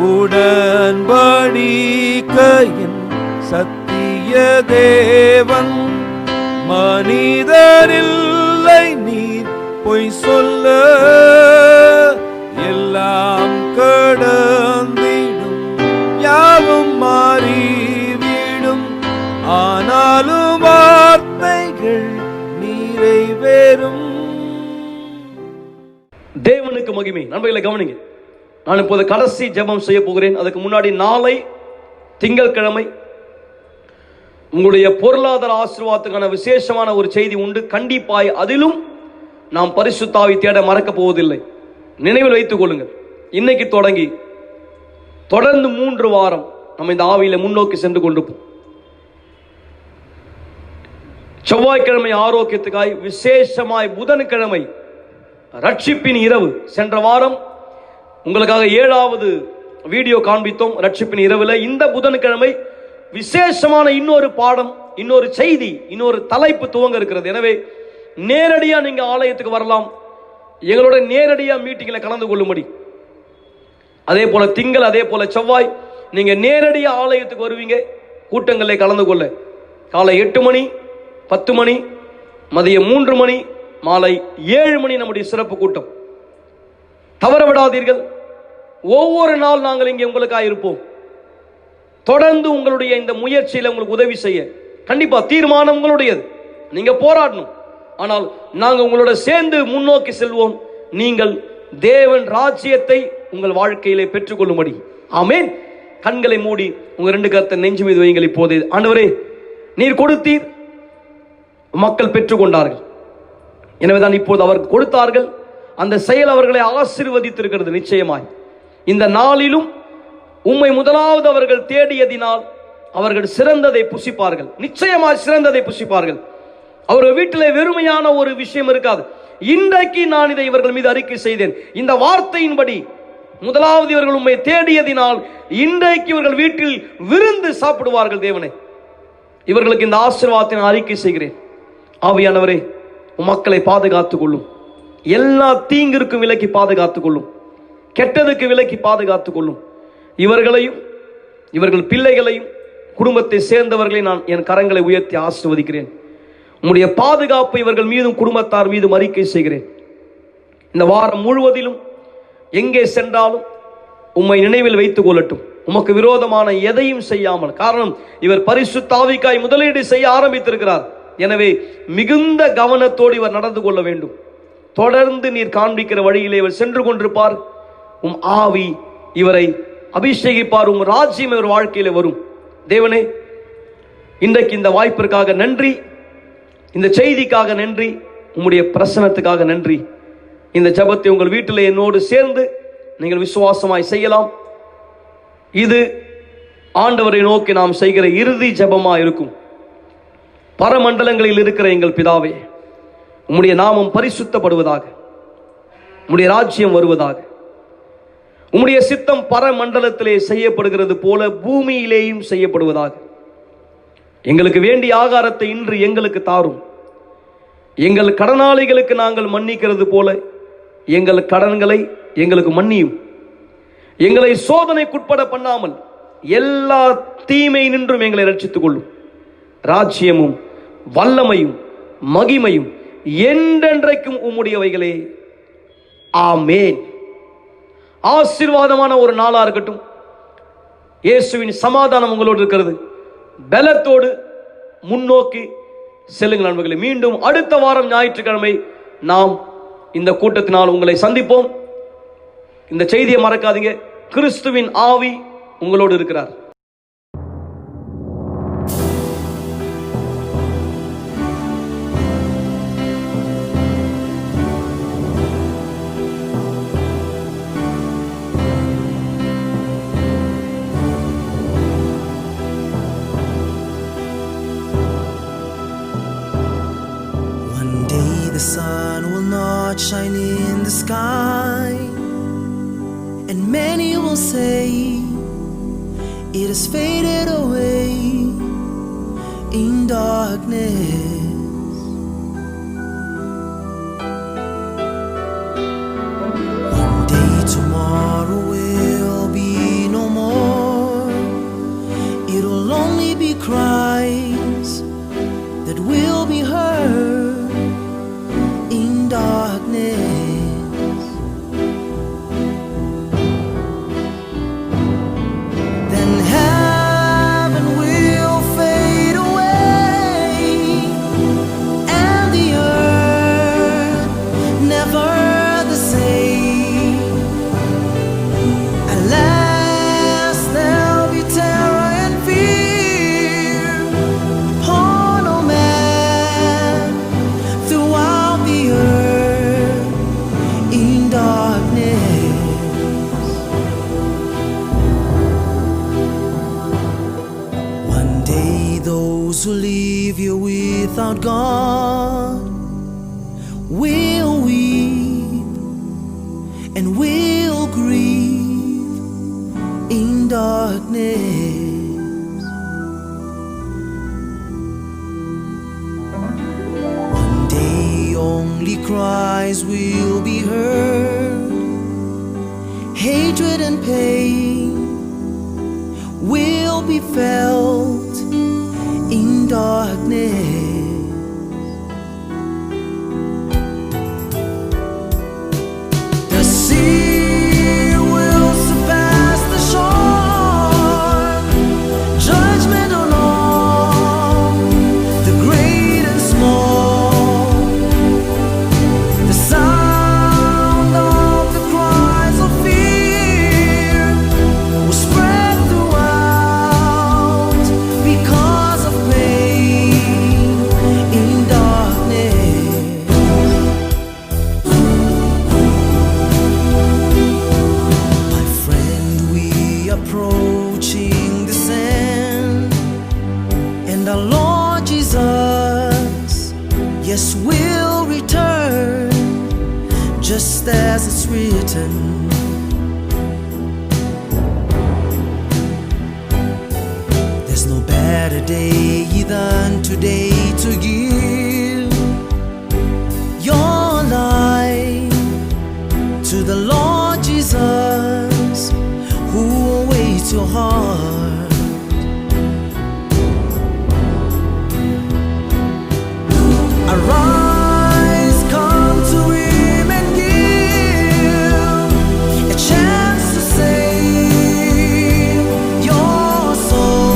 உடன்படிக்கையின் சத்திய தேவன், மனிதரில்லை நீர் பொய் சொல்ல, எல்லாம் கடந்திடும் யாவும் மாறிவிடும், ஆனாலும் வார்த்தைகள் நிறைவேறும். தேவனுக்கு மகிமை. நண்பர்களை கவனிங்க, நான் இப்போது கடைசி ஜெபம் செய்ய போகிறேன். அதுக்கு முன்னாடி நாளை திங்கட்கிழமை உங்களுடைய பொருளாதார ஆசீர்வாதத்துக்கான விசேஷமான ஒரு செய்தி உண்டு. கண்டிப்பாய் அதிலும் நாம் பரிசுத்த ஆவி தேட மறக்க போவதில்லை. நினைவில் வைத்துக் கொள்ளுங்கள். இன்னைக்கு தொடங்கி தொடர்ந்து 3 வாரம் நம்ம இந்த ஆவியில முன்னோக்கி சென்று கொண்டிருப்போம். செவ்வாய்க்கிழமை ஆரோக்கியத்துக்காய், விசேஷமாய் புதன்கிழமை ரட்சிப்பின் இரவு. சென்ற வாரம் உங்களுக்காக 7வது வீடியோ காண்பித்தோம் ரட்சிப்பின் இரவுல. இந்த புதன்கிழமை விசேஷமான இன்னொரு பாடம், இன்னொரு செய்தி, இன்னொரு தலைப்பு துவங்க இருக்கிறது. எனவே நேரடியா நீங்க ஆலயத்துக்கு வரலாம், எங்களோட நேரடியா மீட்டிங்ல கலந்து கொள்ளும்படி. அதே போல திங்கள், அதே போல செவ்வாய் நீங்க நேரடியா ஆலயத்துக்கு வருவீங்க, கூட்டங்களில் கலந்து கொள்ள. காலை 8 மணி, 10 மணி, மதியம் 3 மணி, மாலை 7 மணி நம்முடைய சிறப்பு கூட்டம். தவற விடாதீர்கள். ஒவ்வொரு நாள் நாங்கள் இங்கே உங்களுக்காக இருப்போம். தொடர்ந்து உங்களுடைய இந்த முயற்சியில் உங்களுக்கு உதவி செய்ய கண்டிப்பா தீர்மானம் உங்களுடையது. நீங்க போராடணும், ஆனால் நாங்கள் உங்களோட சேர்ந்து முன்னோக்கி செல்வோம். நீங்கள் தேவன் ராஜ்யத்தை உங்கள் வாழ்க்கையிலே பெற்றுக்கொள்ளும்படி. ஆமென். கண்களை மூடி உங்க 2 கரத்தை நெஞ்சு மீது வையுங்கள். இப்போது ஆண்டவரே, நீர் கொடுத்தீர், மக்கள் பெற்றுக்கொண்டார்கள். எனவேதான் இப்போது அவர்கள் கொடுத்தார்கள். அந்த செயல் அவர்களை ஆசீர்வதித்திருக்கிறது. நிச்சயமாய் இந்த நாளிலும் உம்மை முதலாவது அவர்கள் தேடியதினால் அவர்கள் சிறந்ததை புசிப்பார்கள். நிச்சயமாய் சிறந்ததை புசிப்பார்கள். அவர்கள் வீட்டிலே வெறுமையான ஒரு விஷயம் இருக்காது. இன்றைக்கு நான் இதை இவர்கள் மீது அறிக்கை செய்தேன். இந்த வார்த்தையின்படி முதலாவது இவர்கள் உம்மை தேடியதினால் இன்றைக்கு இவர்கள் வீட்டில் விருந்து சாப்பிடுவார்கள். தேவனே, இவர்களுக்கு இந்த ஆசீர்வாதத்தை நான் அறிக்கை செய்கிறேன். ஆவியானவரே, மக்களை பாதுகாத்துக் கொள்ளும். எல்லா தீங்கிற்கும் விலக்கி பாதுகாத்துக் கொள்ளும். கெட்டதுக்கு விலக்கி பாதுகாத்துக் கொள்ளும். இவர்களையும் இவர்கள் பிள்ளைகளையும் குடும்பத்தை சேர்ந்தவர்களையும் நான் என் கரங்களை உயர்த்தி ஆசீர்வதிக்கிறேன். உம்முடைய பாதுகாப்பை இவர்கள் மீதும் குடும்பத்தார் மீதும் அறிக்கை செய்கிறேன். இந்த வாரம் முழுவதிலும் எங்கே சென்றாலும் உம்மை நினைவில் வைத்துக் கொள்ளட்டும். உமக்கு விரோதமான எதையும் செய்யாமல். காரணம், இவர் பரிசுத்த ஆவிக்காய் முதலீடு செய்ய ஆரம்பித்திருக்கிறார். எனவே மிகுந்த கவனத்தோடு இவர் நடந்து கொள்ள வேண்டும். தொடர்ந்து நீர் காண்பிக்கிற வழியிலே இவர் சென்று கொண்டிருப்பார். உம் ஆவி இவரை அபிஷேகிப்பார். உம் ராஜ்யம் இவர் வாழ்க்கையில வரும். தேவனே, இன்றைக்கு இந்த வாய்ப்பிற்காக நன்றி, இந்த செய்திக்காக நன்றி, உம்முடைய பிரசனத்துக்காக நன்றி. இந்த ஜெபத்தை உங்கள் வீட்டில் என்னோடு சேர்ந்து நீங்கள் விசுவாசமாய் செய்யலாம். இது ஆண்டவரை நோக்கி நாம் செய்கிற இறுதி ஜெபமா இருக்கும். பரமண்டலங்களில் இருக்கிற எங்கள் பிதாவே, உம்முடைய நாமம் பரிசுத்தப்படுவதாக, உம்முடைய ராஜ்யம் வருவதாக, உம்முடைய சித்தம் பரமண்டலத்திலே செய்யப்படுகிறது போல பூமியிலேயும் செய்யப்படுவதாக. எங்களுக்கு வேண்டிய ஆகாரத்தை இன்று எங்களுக்கு தாரும். எங்கள் கடனாளிகளுக்கு நாங்கள் மன்னிக்கிறது போல எங்கள் கடன்களை எங்களுக்கு மன்னியும். எங்களை சோதனைக்குட்பட பண்ணாமல் எல்லா தீமை நின்றும் எங்களை ரட்சித்துக் கொள்ளும். ராஜ்யமும் வல்லமையும் மகிமையும் என்றென்றைக்கும் உம்முடையவைகளே. ஆமென். ஆசீர்வாதமான ஒரு நாளா இருக்கட்டும். இயேசுவின் சமாதானம் உங்களோடு இருக்கிறது. பலத்தோடு முன்னோக்கி செல்லுங்கள் நண்பர்களே. மீண்டும் அடுத்த வாரம் ஞாயிற்றுக்கிழமை நாம் இந்த கூட்டத்தினால் உங்களை சந்திப்போம். இந்த செய்தியை மறக்காதீங்க. கிறிஸ்துவின் ஆவி உங்களோடு இருக்கிறார். not shine in the sky, and many will say it has faded away in darkness. One day tomorrow will be no more. It'll only be cries that will be heard in darkness. Then heaven will fade away, and the earth never the same. At last there'll be terror and fear upon all man throughout the earth in darkness. One day those who live here without God will weep and will grieve in darkness. One day only cries will be heard, hatred and pain will be felt in darkness. The sea will surpass the shore, judgment on all, the great and small. The sound of the cries of fear will spread throughout because of pain in darkness. My friend, we approaching this end, and our Lord Jesus, yes, will return, just as it's written. There's no better day than today to give your life to the Lord Jesus, who awaits your heart. Arise, come to Him and give a chance to save your soul.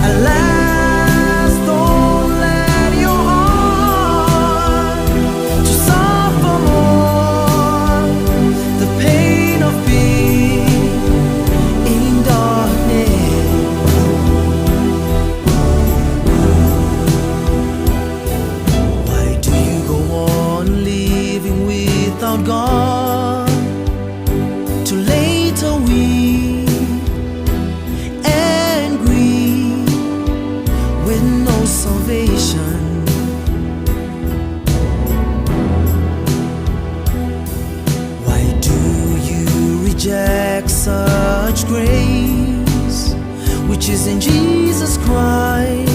Alas, don't let your heart to suffer more the pain of being in darkness. Why do you go on living without God, to later weep and grieve with no salvation? Why do you reject such grace, which is in Jesus Christ?